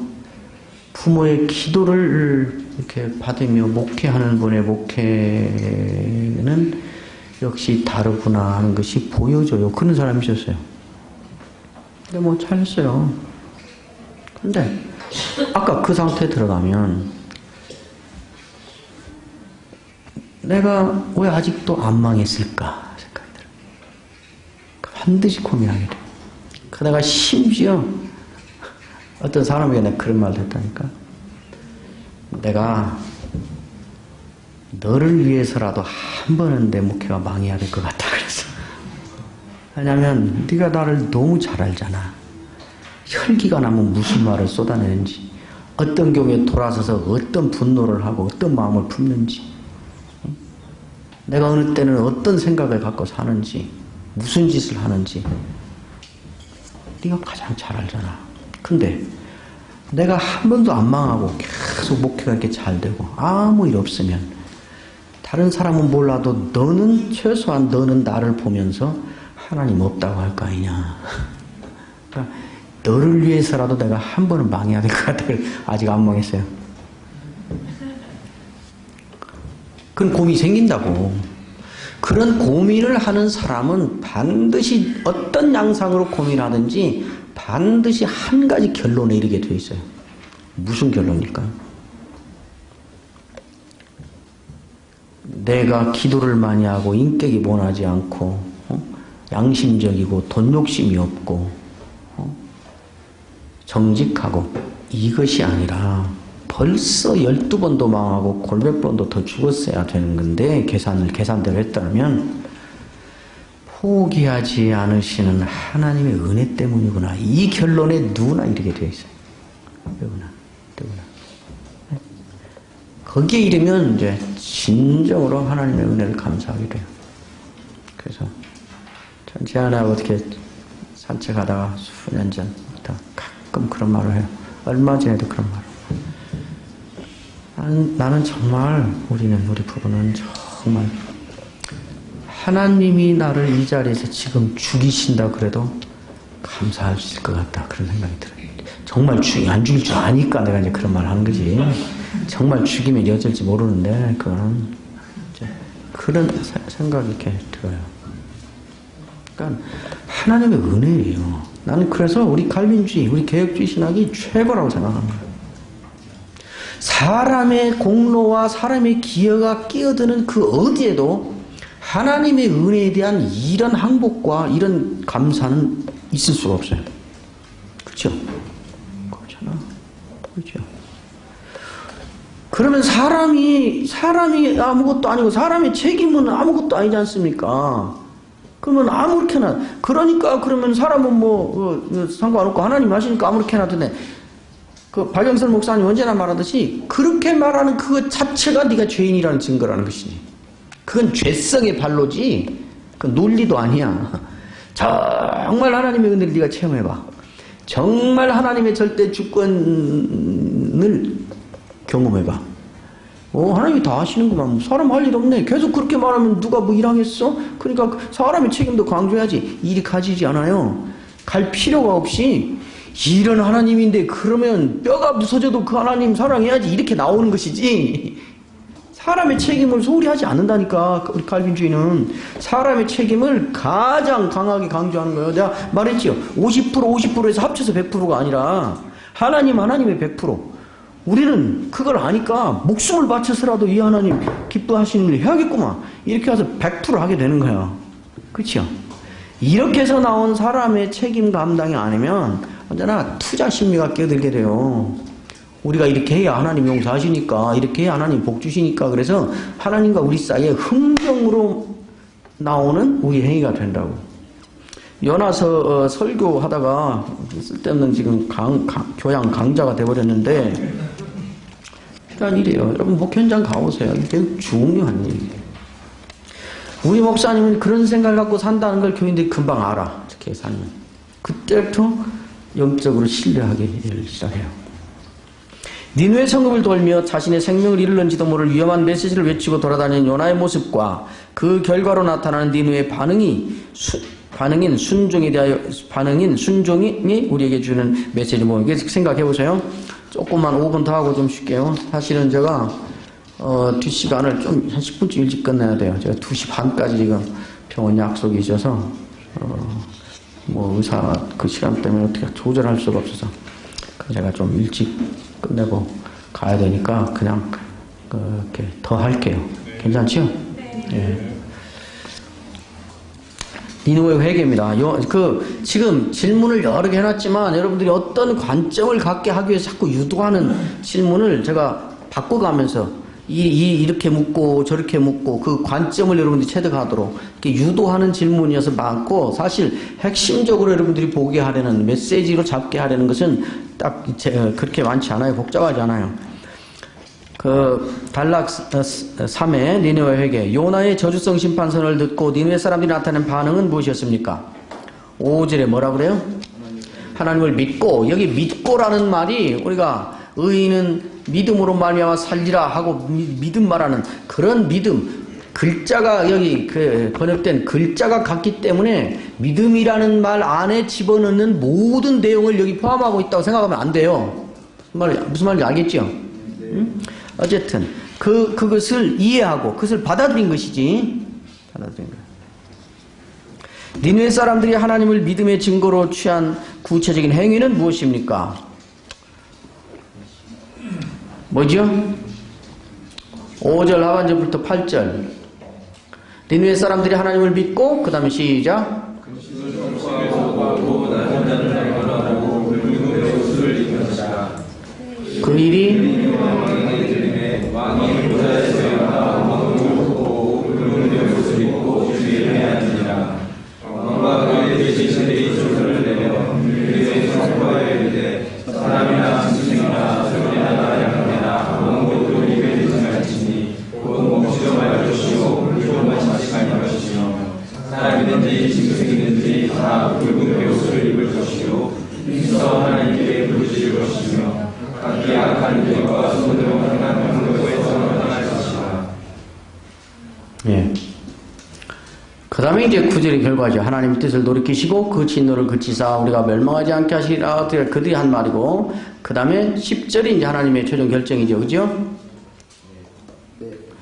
부모의 기도를 이렇게 받으며 목회하는 분의 목회는 역시 다르구나 하는 것이 보여져요. 그런 사람이 있었어요. 근데 뭐 잘했어요. 근데 아까 그 상태에 들어가면 내가 왜 아직도 안 망했을까 생각이 들어요. 반드시 고민하게 돼요. 그러다가 심지어 어떤 사람에게 내가 그런 말을 했다니까. 내가 너를 위해서라도 한 번은 내 목회가 망해야 될 것 같다 그랬어. 왜냐하면 네가 나를 너무 잘 알잖아. 혈기가 나면 무슨 말을 쏟아내는지, 어떤 경우에 돌아서서 어떤 분노를 하고 어떤 마음을 품는지, 내가 어느 때는 어떤 생각을 갖고 사는지, 무슨 짓을 하는지 네가 가장 잘 알잖아. 근데 내가 한 번도 안 망하고 계속 목회가 이렇게 잘 되고 아무 일 없으면 다른 사람은 몰라도 너는 최소한 너는 나를 보면서 하나님 없다고 할 거 아니냐. 그러니까 너를 위해서라도 내가 한 번은 망해야 될 것 같아. 아직 안 망했어요. 그런 고민이 생긴다고. 그런 고민을 하는 사람은 반드시 어떤 양상으로 고민하든지 반드시 한 가지 결론에 이르게 되어 있어요. 무슨 결론일까요? 내가 기도를 많이 하고 인격이 모나지 않고 양심적이고 돈 욕심이 없고 정직하고 이것이 아니라 벌써 12번도 망하고 골백번도 더 죽었어야 되는 건데 계산대로 했다면 포기하지 않으시는 하나님의 은혜 때문이구나. 이 결론에 누구나 이르게 되어 있어요. 누구나. 거기에 이르면 이제 진정으로 하나님의 은혜를 감사하게 돼요. 그래서 전 제안하고 어떻게 산책하다가 수년 전부터 가끔 그런 말을 해요. 얼마 전에도 그런 말을. 나는 정말 우리 부부는 정말 하나님이 나를 이 자리에서 지금 죽이신다 그래도 감사할 수 있을 것 같다. 그런 생각이 들어요. 정말 안 죽일 줄 아니까 내가 이제 그런 말 하는 거지. 정말 죽이면 여질지 모르는데 그건 이제 그런 생각이 이렇게 들어요. 그러니까 하나님의 은혜예요. 나는 그래서 우리 갈빈주의, 우리 개혁주의 신학이 최고라고 생각합니다. 사람의 공로와 사람의 기여가 끼어드는 그 어디에도 하나님의 은혜에 대한 이런 항복과 이런 감사는 있을 수가 없어요. 그렇죠? 그렇잖아. 그렇죠. 그러면 사람이 아무것도 아니고 사람의 책임은 아무것도 아니지 않습니까? 그러면 아무렇게나 그러면 사람은 상관없고 하나님 하시니까 아무렇게나 되네. 그 박영선 목사님 언제나 말하듯이 그렇게 말하는 그것 자체가 네가 죄인이라는 증거라는 것이지. 그건 죄성의 발로지 그 논리도 아니야. 정말 하나님의 은혜를 네가 체험해봐. 정말 하나님의 절대 주권을 경험해봐. 하나님이 다 하시는구만. 사람 할 일 없네. 계속 그렇게 말하면 누가 뭐 일하겠어? 그러니까 사람의 책임도 강조해야지. 일이 가지지 않아요. 갈 필요가 없이 이런 하나님인데 그러면 뼈가 부서져도 그 하나님 사랑해야지 이렇게 나오는 것이지, 사람의 책임을 소홀히 하지 않는다니까. 우리 칼빈주의는 사람의 책임을 가장 강하게 강조하는 거예요. 내가 말했지요. 50%에서 합쳐서 100%가 아니라 하나님의 100%. 우리는 그걸 아니까 목숨을 바쳐서라도 이 하나님 기뻐하시는 일 해야겠구만, 이렇게 해서 100% 하게 되는 거예요. 그렇죠? 이렇게 해서 나온 사람의 책임 감당이 아니면 언제나 투자 심리가 끼어들게 돼요. 우리가 이렇게 해야 하나님 용서하시니까, 이렇게 해야 하나님 복 주시니까, 그래서 하나님과 우리 사이에 흥정으로 나오는 우리 행위가 된다고. 연화서 설교하다가 쓸데없는 지금 교양 강자가 돼버렸는데, 필요한 일이에요. 여러분 목 현장 가보세요. 이게 매우 중요한 일이에요. 우리 목사님은 그런 생각을 갖고 산다는 걸 교인들이 금방 알아. 어떻게 살면. 그때부터 영적으로 신뢰하기 시작해요. 니느웨 성읍을 돌며 자신의 생명을 잃을런지도 모를 위험한 메시지를 외치고 돌아다니는 요나의 모습과 그 결과로 나타나는 니느웨의 반응인 순종이 우리에게 주는 메시지 뭐, 이게 생각해 보세요. 조금만 5분 더 하고 좀 쉴게요. 사실은 제가 뒷시간을 좀 한 10분쯤 일찍 끝내야 돼요. 제가 2시 반까지 지금 병원 약속이 있어서 뭐 의사 그 시간 때문에 어떻게 조절할 수가 없어서 제가 좀 일찍 끝내고 가야 되니까 그냥 이렇게 더 할게요. 괜찮지요? 예. 니느웨 회개입니다. 지금 질문을 여러 개 해놨지만 여러분들이 어떤 관점을 갖게 하기 위해서 자꾸 유도하는 질문을 제가 바꿔가면서 이렇게 묻고 저렇게 묻고 그 관점을 여러분들이 체득하도록 이렇게 유도하는 질문이어서 많고, 사실 핵심적으로 여러분들이 보게 하려는 메시지로 잡게 하려는 것은 딱 그렇게 많지 않아요. 복잡하지 않아요. 단락 3의 니느웨 회개. 요나의 저주성 심판선을 듣고 니느웨 사람들이 나타낸 반응은 무엇이었습니까? 5절에 뭐라 그래요? 하나님을 믿고. 여기 믿고라는 말이 우리가 의인은 믿음으로 말미암아 살리라 하고 믿음 말하는 그런 믿음, 글자가 여기 번역된 글자가 같기 때문에 믿음이라는 말 안에 집어넣는 모든 내용을 여기 포함하고 있다고 생각하면 안 돼요. 무슨 말인지 알겠죠? 응? 어쨌든 그것을 이해하고 그것을 받아들인 것이지. 받아들인 거예요. 니느웨 사람들이 하나님을 믿음의 증거로 취한 구체적인 행위는 무엇입니까? 뭐죠? 5절 하반절부터 8절. 니느웨 사람들이 하나님을 믿고, 그 다음에 시작. 그 일이 예. 그 다음에 이제 9절의 결과죠. 하나님의 뜻을 돌이키시고 그 진노를 그치사 우리가 멸망하지 않게 하시리라. 그들이 한 말이고, 그 다음에 10절이 이제 하나님의 최종 결정이죠. 그죠?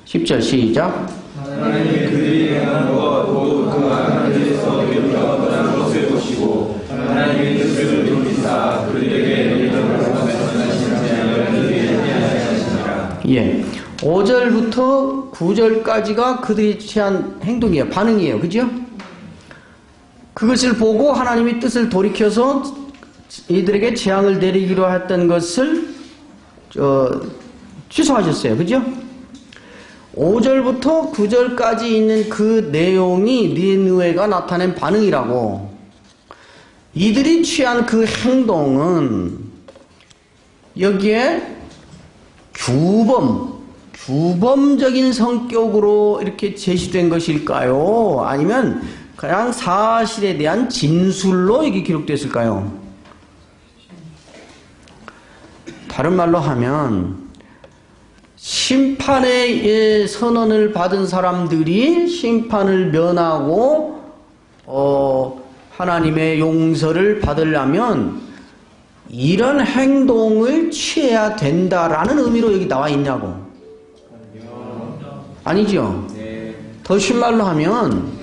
10절 시작. 하나님이 그들이 행한 것과 또 그 하나님께서 기록하는 것을 보시고 하나님의 뜻을 돌이키사 그들에게 예. 5절부터 9절까지가 그들이 취한 행동이에요. 반응이에요. 그죠? 그것을 보고 하나님의 뜻을 돌이켜서 이들에게 재앙을 내리기로 했던 것을 취소하셨어요. 그죠? 5절부터 9절까지 있는 그 내용이 니느웨가 나타낸 반응이라고. 이들이 취한 그 행동은 여기에 규범적인 성격으로 이렇게 제시된 것일까요? 아니면 그냥 사실에 대한 진술로 이게 기록됐을까요? 다른 말로 하면 심판의 선언을 받은 사람들이 심판을 면하고 하나님의 용서를 받으려면 이런 행동을 취해야 된다라는 의미로 여기 나와 있냐고. 아니죠. 더 쉬운 말로 하면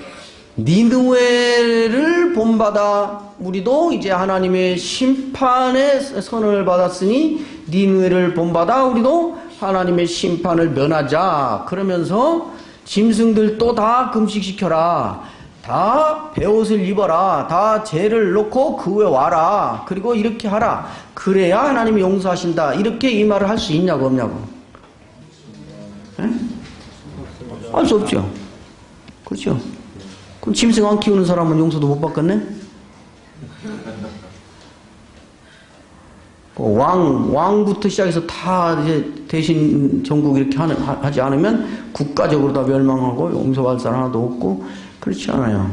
니느웨를 본받아 우리도 이제 하나님의 심판의 선언을 받았으니 니느웨를 본받아 우리도 하나님의 심판을 면하자. 그러면서 짐승들도 다 금식시켜라. 다 베옷을 입어라. 다 죄를 놓고 그 후에 와라. 그리고 이렇게 하라. 그래야 하나님이 용서하신다. 이렇게 이 말을 할 수 있냐고 없냐고. 할 수 없죠. 그렇죠. 그럼 짐승 안 키우는 사람은 용서도 못 받겠네? 왕부터 시작해서 다 이제 대신 전국 이렇게 하지 않으면 국가적으로 다 멸망하고 용서받을 사람 하나도 없고 그렇지 않아요.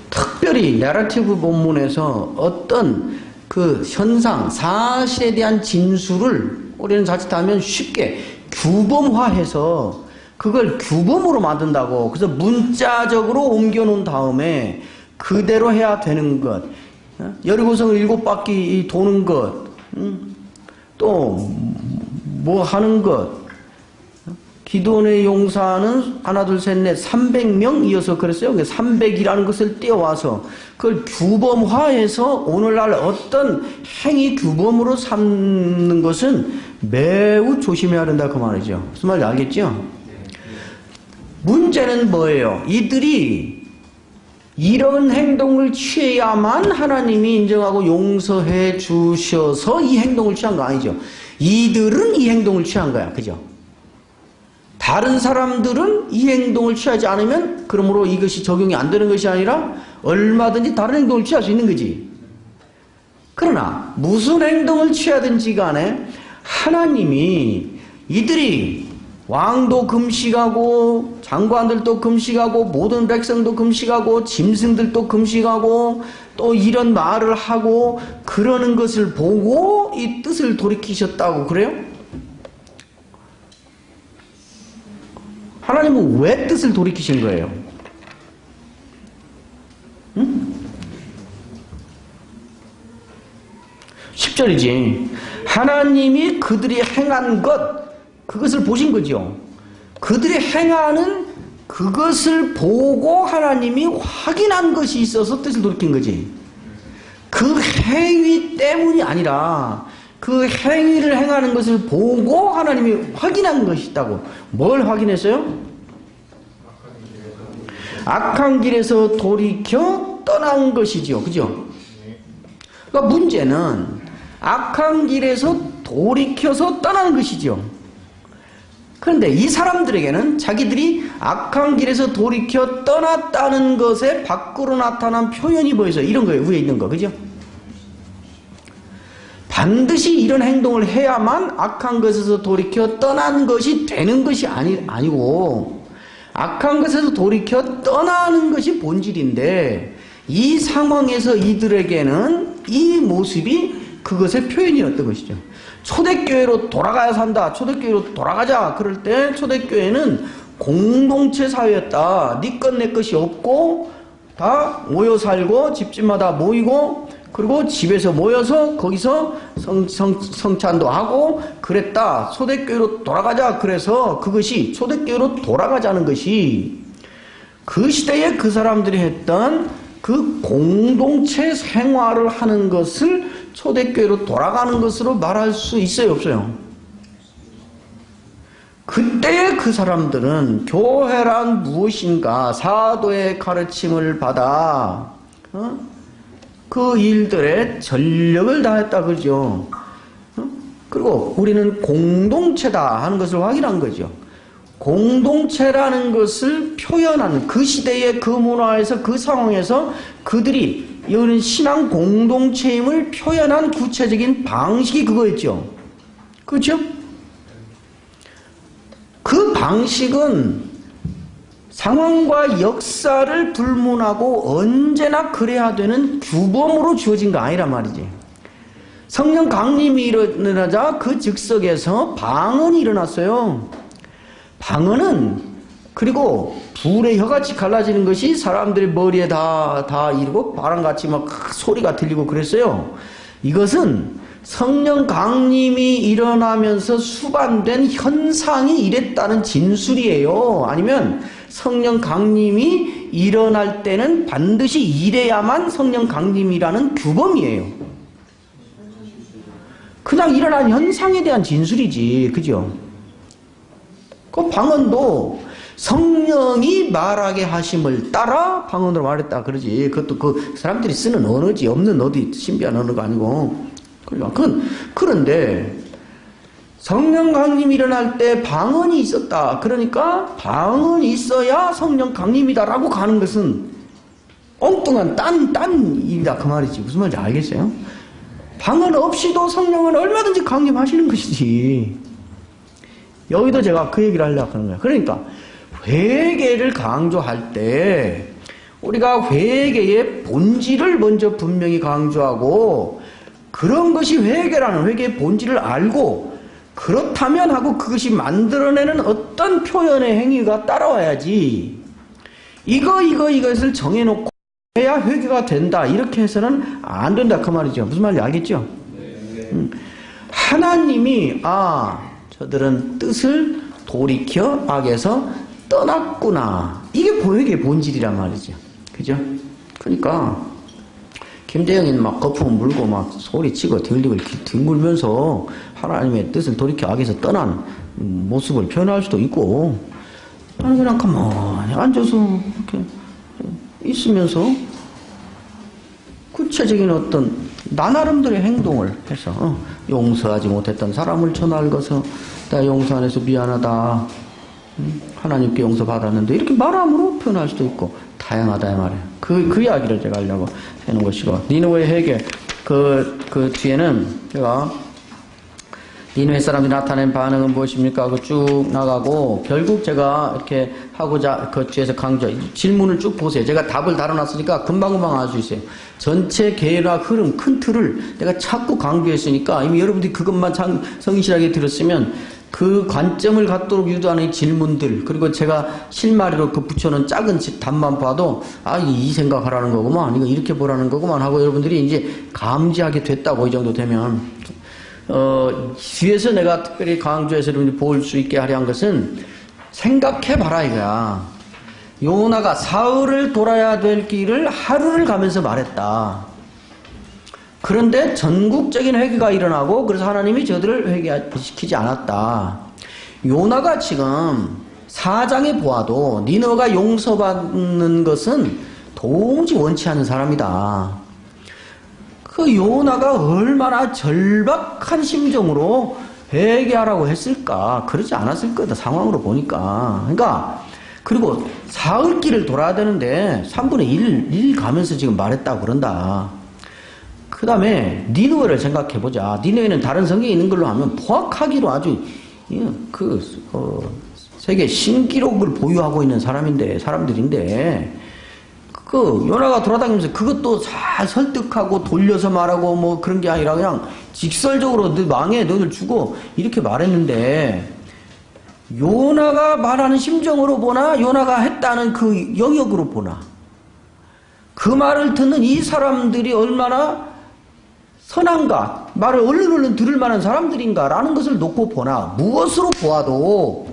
특별히 내러티브 본문에서 어떤 그 현상, 사실에 대한 진술을 우리는 자칫하면 쉽게 규범화해서 그걸 규범으로 만든다고. 그래서 문자적으로 옮겨놓은 다음에 그대로 해야 되는 것. 여리고성을 7바퀴 도는 것. 또 뭐 하는 것. 기도원의 용사는 하나 둘 셋 넷 300명 이어서 그랬어요. 300이라는 것을 떼어와서 그걸 규범화해서 오늘날 어떤 행위 규범으로 삼는 것은 매우 조심해야 된다 그 말이죠. 무슨 말인지 알겠죠? 문제는 뭐예요? 이들이 이런 행동을 취해야만 하나님이 인정하고 용서해 주셔서 이 행동을 취한 거 아니죠. 이들은 이 행동을 취한 거야. 그죠? 다른 사람들은 이 행동을 취하지 않으면 그러므로 이것이 적용이 안 되는 것이 아니라 얼마든지 다른 행동을 취할 수 있는 거지. 그러나 무슨 행동을 취하든지 간에 하나님이 이들이 왕도 금식하고 장관들도 금식하고 모든 백성도 금식하고 짐승들도 금식하고 또 이런 말을 하고 그러는 것을 보고 이 뜻을 돌이키셨다고 그래요? 하나님은 왜 뜻을 돌이키신 거예요? 응? 10절이지. 하나님이 그들이 행한 것 그것을 보신 거죠. 그들이 행하는 그것을 보고 하나님이 확인한 것이 있어서 뜻을 돌이킨 거지. 그 행위 때문이 아니라 그 행위를 행하는 것을 보고 하나님이 확인한 것이 있다고. 뭘 확인했어요? 악한 길에서 돌이켜 떠난 것이죠. 그죠? 그러니까 문제는 악한 길에서 돌이켜서 떠나는 것이죠. 그런데 이 사람들에게는 자기들이 악한 길에서 돌이켜 떠났다는 것에 밖으로 나타난 표현이 보여서 이런 거예요. 위에 있는 거. 그죠? 반드시 이런 행동을 해야만 악한 것에서 돌이켜 떠난 것이 되는 것이 아니고 악한 것에서 돌이켜 떠나는 것이 본질인데 이 상황에서 이들에게는 이 모습이 그것의 표현이었던 것이죠. 초대교회로 돌아가야 산다. 초대교회로 돌아가자. 그럴 때 초대교회는 공동체 사회였다. 네 것 내 것이 없고 다 모여 살고 집집마다 모이고 그리고 집에서 모여서 거기서 성찬도 하고 그랬다. 초대교회로 돌아가자. 그래서 그것이 초대교회로 돌아가자는 것이 그 시대에 그 사람들이 했던 그 공동체 생활을 하는 것을 초대교회로 돌아가는 것으로 말할 수 있어요, 없어요? 그때의 그 사람들은 교회란 무엇인가 사도의 가르침을 받아 그 일들에 전력을 다했다 그러죠. 그리고 우리는 공동체다 하는 것을 확인한 거죠. 공동체라는 것을 표현하는 그 시대의 그 문화에서 그 상황에서 그들이 이런 신앙 공동체임을 표현한 구체적인 방식이 그거였죠. 그렇죠? 그 방식은 상황과 역사를 불문하고 언제나 그래야 되는 규범으로 주어진 거 아니란 말이지. 성령 강림이 일어나자 그 즉석에서 방언이 일어났어요. 방언은 그리고 불의 혀같이 갈라지는 것이 사람들의 머리에 다 이르고 바람같이 막 소리가 들리고 그랬어요. 이것은 성령 강림이 일어나면서 수반된 현상이 이랬다는 진술이에요. 아니면 성령 강림이 일어날 때는 반드시 이래야만 성령 강림이라는 규범이에요. 그냥 일어난 현상에 대한 진술이지. 그죠? 그 방언도 성령이 말하게 하심을 따라 방언으로 말했다 그러지. 그것도 그 사람들이 쓰는 언어지. 없는 어디 신비한 언어가 아니고. 그런데 성령 강림이 일어날 때 방언이 있었다. 그러니까 방언이 있어야 성령 강림이다라고 가는 것은 엉뚱한 딴이다 그 말이지. 무슨 말인지 알겠어요? 방언 없이도 성령은 얼마든지 강림하시는 것이지. 여기도 제가 그 얘기를 하려고 하는 거야. 그러니까 회개를 강조할 때 우리가 회개의 본질을 먼저 분명히 강조하고 그런 것이 회개라는 회개의 본질을 알고 그렇다면 하고 그것이 만들어내는 어떤 표현의 행위가 따라와야지. 이것을 정해놓고 해야 회개가 된다. 이렇게 해서는 안 된다. 그 말이죠. 무슨 말인지 알겠죠? 하나님이 저들은 뜻을 돌이켜 악에서 떠났구나. 이게 회개의 본질이란 말이죠. 그죠? 그러니까 김대영이는 막 거품 물고 막 소리치고 뒹굴면서 하나님의 뜻을 돌이켜 악에서 떠난 모습을 표현할 수도 있고, 나는 그냥 가만히 앉아서 이렇게 있으면서 구체적인 어떤 나 나름대로의 행동을 해서 용서하지 못했던 사람을 전알고서 나 용서 안 해서 미안하다, 하나님께 용서받았는데 이렇게 말함으로 표현할 수도 있고 다양하다 이 말이에요. 그 이야기를 제가 하려고 해놓은 것이고, 니느웨 회개 그 뒤에는 제가 니느웨 사람들이 나타낸 반응은 무엇입니까? 그 쭉 나가고 결국 제가 이렇게 하고자 그 뒤에서 질문을 쭉 보세요. 제가 답을 달아놨으니까 금방금방 알 수 있어요. 전체 계획 흐름 큰 틀을 내가 자꾸 강조했으니까 이미 여러분들이 그것만 성실하게 들었으면 그 관점을 갖도록 유도하는 질문들, 그리고 제가 실마리로 그 붙여놓은 작은 답만 봐도 이 생각하라는 거구만, 이거 이렇게 보라는 거구만 하고 여러분들이 이제 감지하게 됐다고. 이 정도 되면 뒤에서 내가 특별히 강조해서 여러분들이 볼 수 있게 하려 한 것은 생각해봐라 이거야. 요나가 사흘을 돌아야 될 길을 하루를 가면서 말했다. 그런데 전국적인 회개가 일어나고 그래서 하나님이 저들을 회개시키지 않았다. 요나가 지금 4장에 보아도 니느웨가 용서받는 것은 도무지 원치 않는 사람이다. 그 요나가 얼마나 절박한 심정으로 회개하라고 했을까? 그러지 않았을 거다, 상황으로 보니까. 그러니까 그리고 사흘길을 돌아야 되는데 3분의 1 가면서 지금 말했다고 그런다. 그 다음에 니느웨를 생각해보자. 니느웨는 다른 성경에 있는 걸로 하면 포악하기로 아주 세계 신기록을 보유하고 있는 사람들인데 그 요나가 돌아다니면서 그것도 잘 설득하고 돌려서 말하고 뭐 그런 게 아니라 그냥 직설적으로 너 망해, 너를 주고 이렇게 말했는데, 요나가 말하는 심정으로 보나 요나가 했다는 그 영역으로 보나, 그 말을 듣는 이 사람들이 얼마나 선한가, 말을 얼른 들을 만한 사람들인가 라는 것을 놓고 보나, 무엇으로 보아도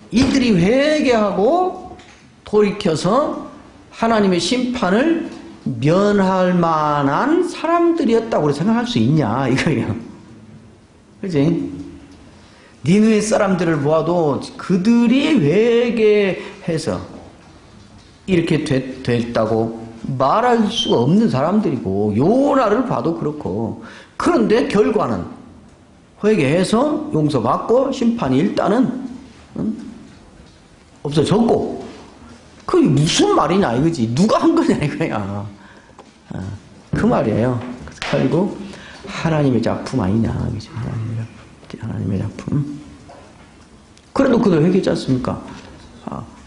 이들이 회개하고 돌이켜서 하나님의 심판을 면할 만한 사람들이었다고 생각할 수 있냐 이거예요. 그지? 니느웨 사람들을 보아도 그들이 회개해서 이렇게 됐다고 말할 수가 없는 사람들이고, 요나를 봐도 그렇고. 그런데 결과는 회개해서 용서받고 심판이 일단은 없어졌고, 그게 무슨 말이냐 이거지. 누가 한 거냐 이거야. 그 말이에요. 그리고 하나님의 작품 아니냐, 그죠? 하나님의 작품. 그래도 그들 회개했지 않습니까?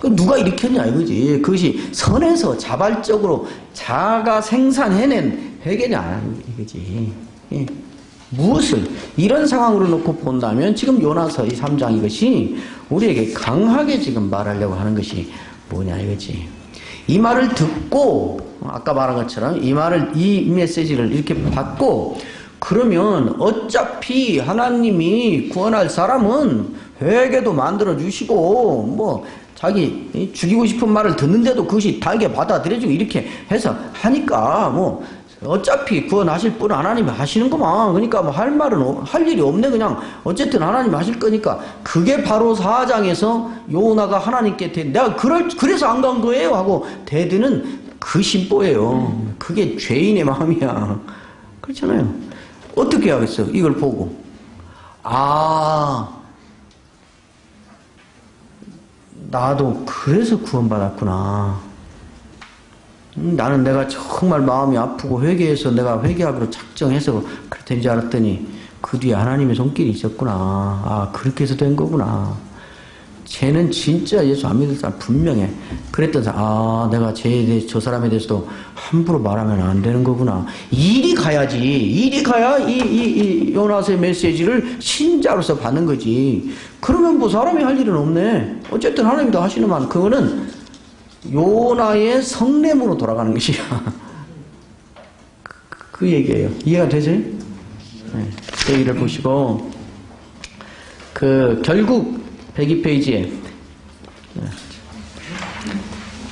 그 누가 일으켰냐 이거지. 그것이 선에서 자발적으로 자가 생산해낸 회개냐 이거지. 예. 무엇을 이런 상황으로 놓고 본다면 지금 요나서 이 3장 이것이 우리에게 강하게 지금 말하려고 하는 것이 뭐냐 이거지. 이 말을 듣고 아까 말한 것처럼 이 메시지를 이렇게 받고 그러면 어차피 하나님이 구원할 사람은 회개도 만들어 주시고 뭐 자기 죽이고 싶은 말을 듣는데도 그것이 달게 받아들여지고 이렇게 해서 하니까 뭐 어차피 구원하실 분은 하나님이 하시는구만. 그러니까 뭐 할 일이 없네. 그냥 어쨌든 하나님이 하실 거니까. 그게 바로 4장에서 요나가 하나님께 내가 그래서 안 간 거예요 하고 대드는 그 심보예요. 그게 죄인의 마음이야. 그렇잖아요. 어떻게 하겠어? 이걸 보고 나도 그래서 구원받았구나. 나는 내가 정말 마음이 아프고 회개해서 내가 회개하기로 작정해서 그랬던 줄 알았더니 그 뒤에 하나님의 손길이 있었구나. 그렇게 해서 된 거구나. 쟤는 진짜 예수 안 믿을 사람 분명해. 그랬던 사람, 내가 쟤에 대해서 저 사람에 대해서도 함부로 말하면 안 되는 거구나. 일이 가야지. 일이 가야 이 요나서의 메시지를 신자로서 받는 거지. 그러면 뭐 사람이 할 일은 없네. 어쨌든 하나님이 다 하시는만 그거는 요나의 성냄으로 돌아가는 것이야. 그 얘기예요. 이해가 되세요? 네. 여기를 보시고 결국 102페이지에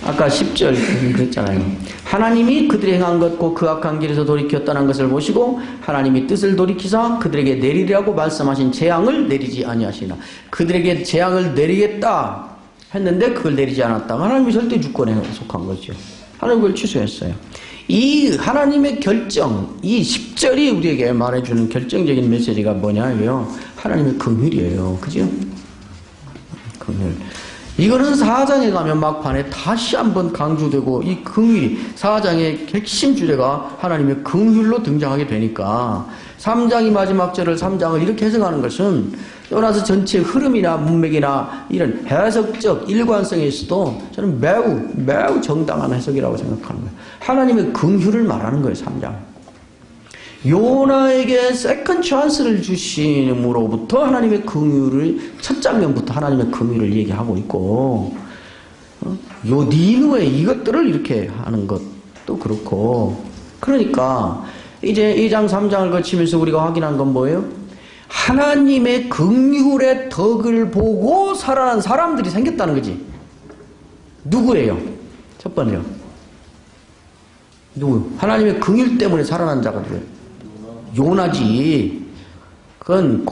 아까 10절 그랬잖아요. 하나님이 그들이 행한 것고 그 악한 길에서 돌이켜 떠난 것을 보시고 하나님이 뜻을 돌이키사 그들에게 내리라고 말씀하신 재앙을 내리지 아니하시나. 그들에게 재앙을 내리겠다 했는데 그걸 내리지 않았다. 하나님이 절대 주권에 속한 거죠. 하나님 그걸 취소했어요. 이 하나님의 결정, 이 10절이 우리에게 말해주는 결정적인 메시지가 뭐냐고요? 하나님의 긍휼이에요. 그죠? 긍휼. 이거는 4장에 가면 막판에 다시 한번 강조되고 이 긍휼이 4장의 핵심 주제가 하나님의 긍휼로 등장하게 되니까 3장이 마지막 절을 3장을 이렇게 해석하는 것은 요나서 전체 흐름이나 문맥이나 이런 해석적 일관성에 있어도 저는 매우 정당한 해석이라고 생각하는 거예요. 하나님의 긍휼을 말하는 거예요. 3장. 요나에게 세컨 찬스를 주심으로부터 하나님의 긍휼을 첫 장면부터 하나님의 긍휼을 얘기하고 있고 요 니느웨 이것들을 이렇게 하는 것도 그렇고 그러니까 이제 2장 3장을 거치면서 우리가 확인한 건 뭐예요? 하나님의 긍휼의 덕을 보고 살아난 사람들이 생겼다는 거지. 누구예요? 첫 번째요. 누구? 하나님의 긍휼 때문에 살아난 자가 누구예요? 요나지. 그건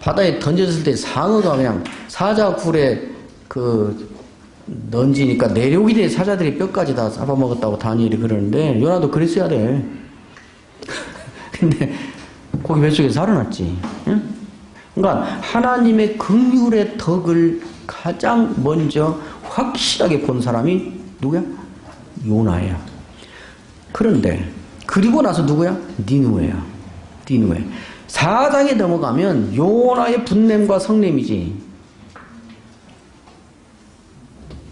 바다에 던졌을 때 상어가 그냥 사자굴에 던지니까 내려오기 사자들이 뼈까지 다 잡아먹었다고 다니엘이 그러는데 요나도 그랬어야 돼. 근데 거기 뱃속에 살아났지. 응? 그러니까 하나님의 긍휼의 덕을 가장 먼저 확실하게 본 사람이 누구야? 요나야. 그런데 그리고 나서 누구야? 니느웨야. 니느웨. 4장에 넘어가면 요나의 분냄과 성냄이지.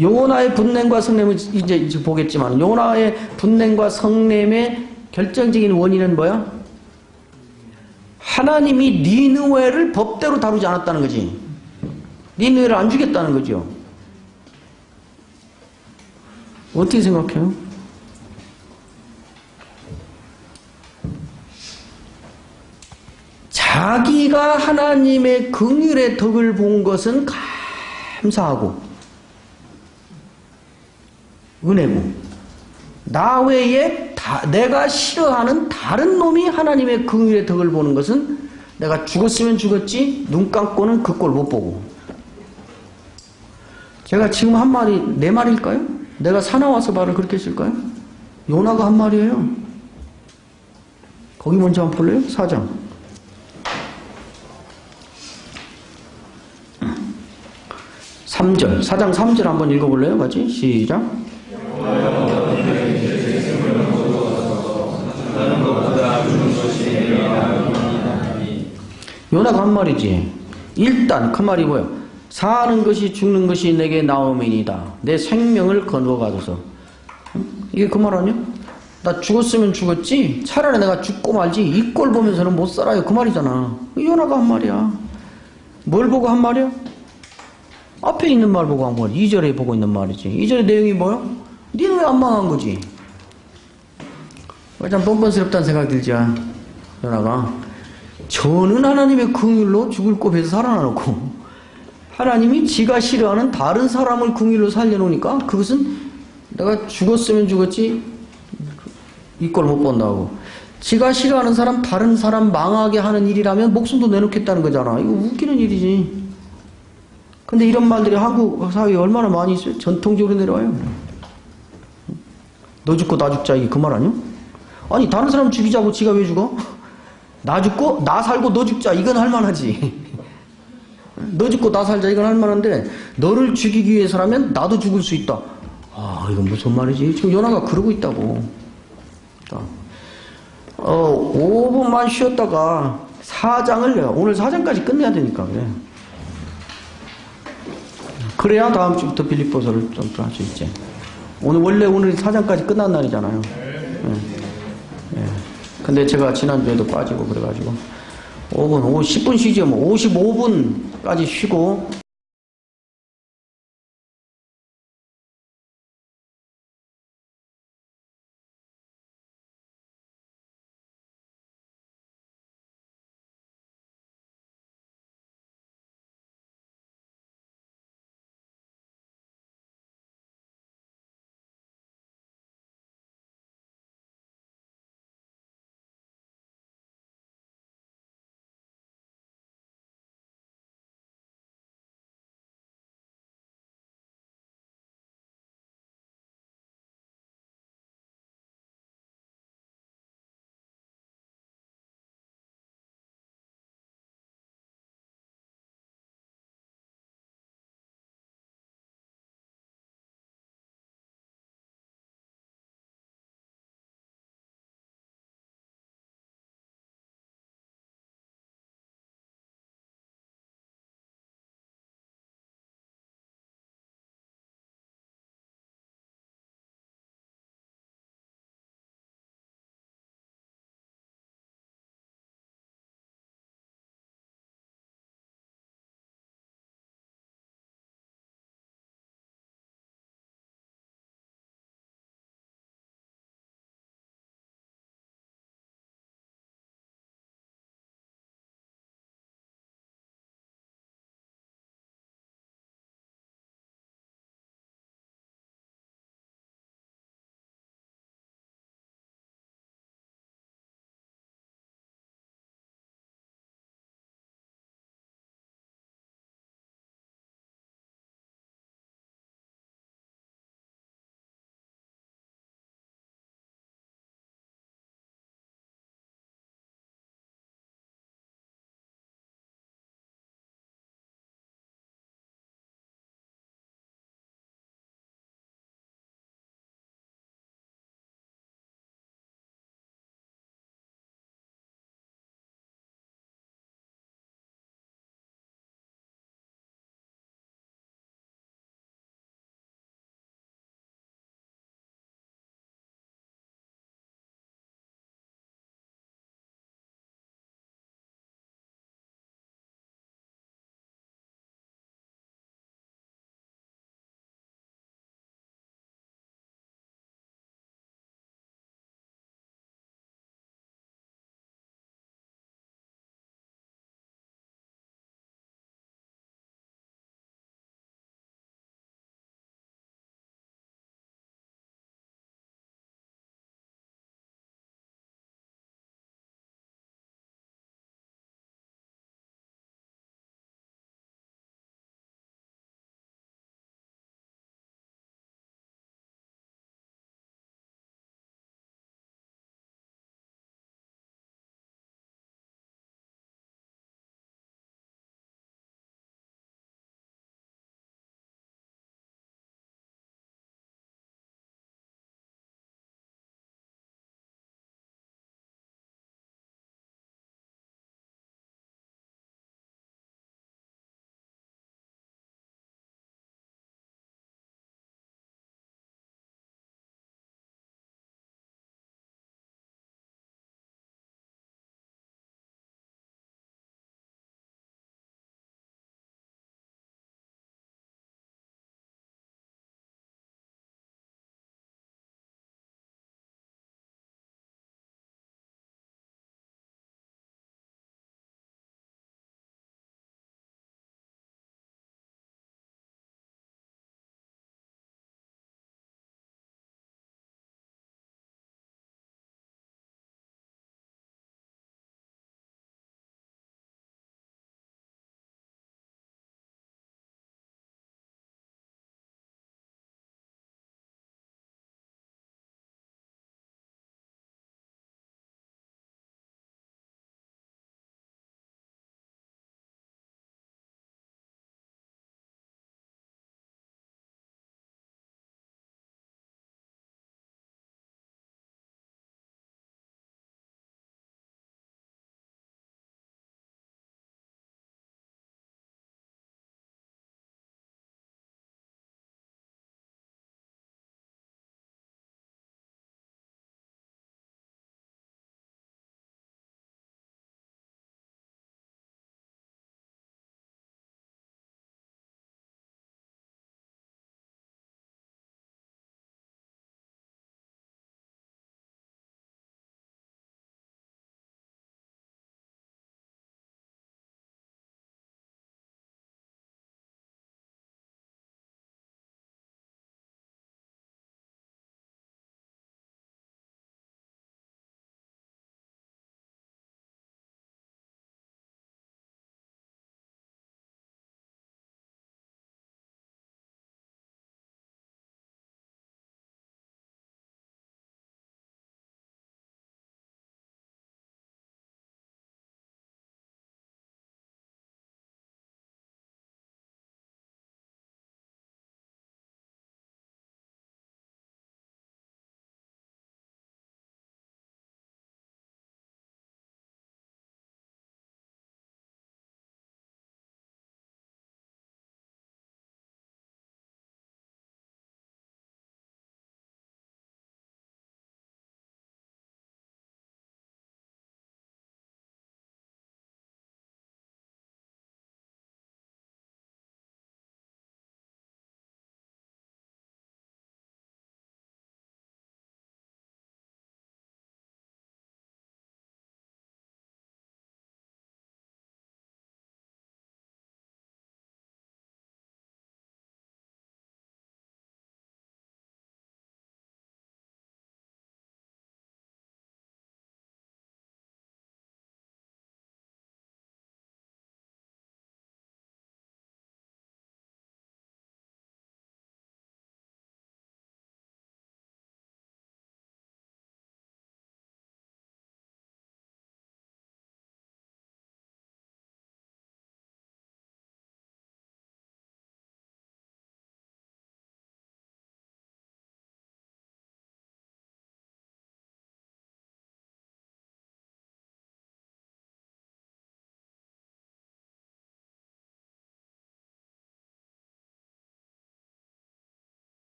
요나의 분냄과 성냄을 이제 보겠지만 요나의 분냄과 성냄의 결정적인 원인은 뭐야? 하나님이 니느웨를 법대로 다루지 않았다는 거지. 니느웨를 안 죽였다는 거죠. 어떻게 생각해요? 자기가 하나님의 긍휼의 덕을 본 것은 감사하고 은혜고 나 외에 내가 싫어하는 다른 놈이 하나님의 긍휼의 덕을 보는 것은 내가 죽었으면 죽었지 눈 감고는 그 꼴 못 보고. 제가 지금 한 말이 내 말일까요? 내가 사나워서 말을 그렇게 했을까요? 요나가 한 말이에요. 거기 먼저 한번 볼래요? 4장 3절 4장 3절 한번 읽어볼래요? 같이 시작. 요나가 한 말이지. 일단 그 말이 뭐야? 사는 것이 죽는 것이 내게 나오면이다. 내 생명을 거두어 가소서. 이게 그 말 아니야? 나 죽었으면 죽었지 차라리 내가 죽고 말지 이 꼴 보면서는 못 살아요 그 말이잖아. 요나가 한 말이야. 뭘 보고 한 말이야? 앞에 있는 말 보고 한 말. 2절에 보고 있는 말이지. 2절의 내용이 뭐야? 니는 왜 안 망한 거지? 참 뻔뻔스럽다는 생각이 들지. 요나가 저는 하나님의 긍휼로 죽을 곱에서 살아나놓고 하나님이 지가 싫어하는 다른 사람을 긍휼로 살려놓으니까 그것은 내가 죽었으면 죽었지 이 꼴 못 본다고. 지가 싫어하는 사람 다른 사람 망하게 하는 일이라면 목숨도 내놓겠다는 거잖아. 이거 웃기는 일이지. 근데 이런 말들이 한국 사회에 얼마나 많이 있어요? 전통적으로 내려와요. 너 죽고 나 죽자 이게 그 말 아니야? 아니 다른 사람 죽이자고 지가 왜 죽어? 나 죽고 나 살고 너 죽자 이건 할만하지. 너 죽고 나 살자 이건 할만한데 너를 죽이기 위해서라면 나도 죽을 수 있다. 아 이건 무슨 말이지? 지금 요나가 그러고 있다고. 5분만 쉬었다가 4장을 오늘 4장까지 끝내야 되니까 그래. 그래야 다음 주부터 빌립보서를 좀 할 수 있지. 오늘 4장까지 끝난 날이잖아요. 예. 근데 제가 지난주에도 빠지고 그래가지고 10분 쉬죠. 55분까지 쉬고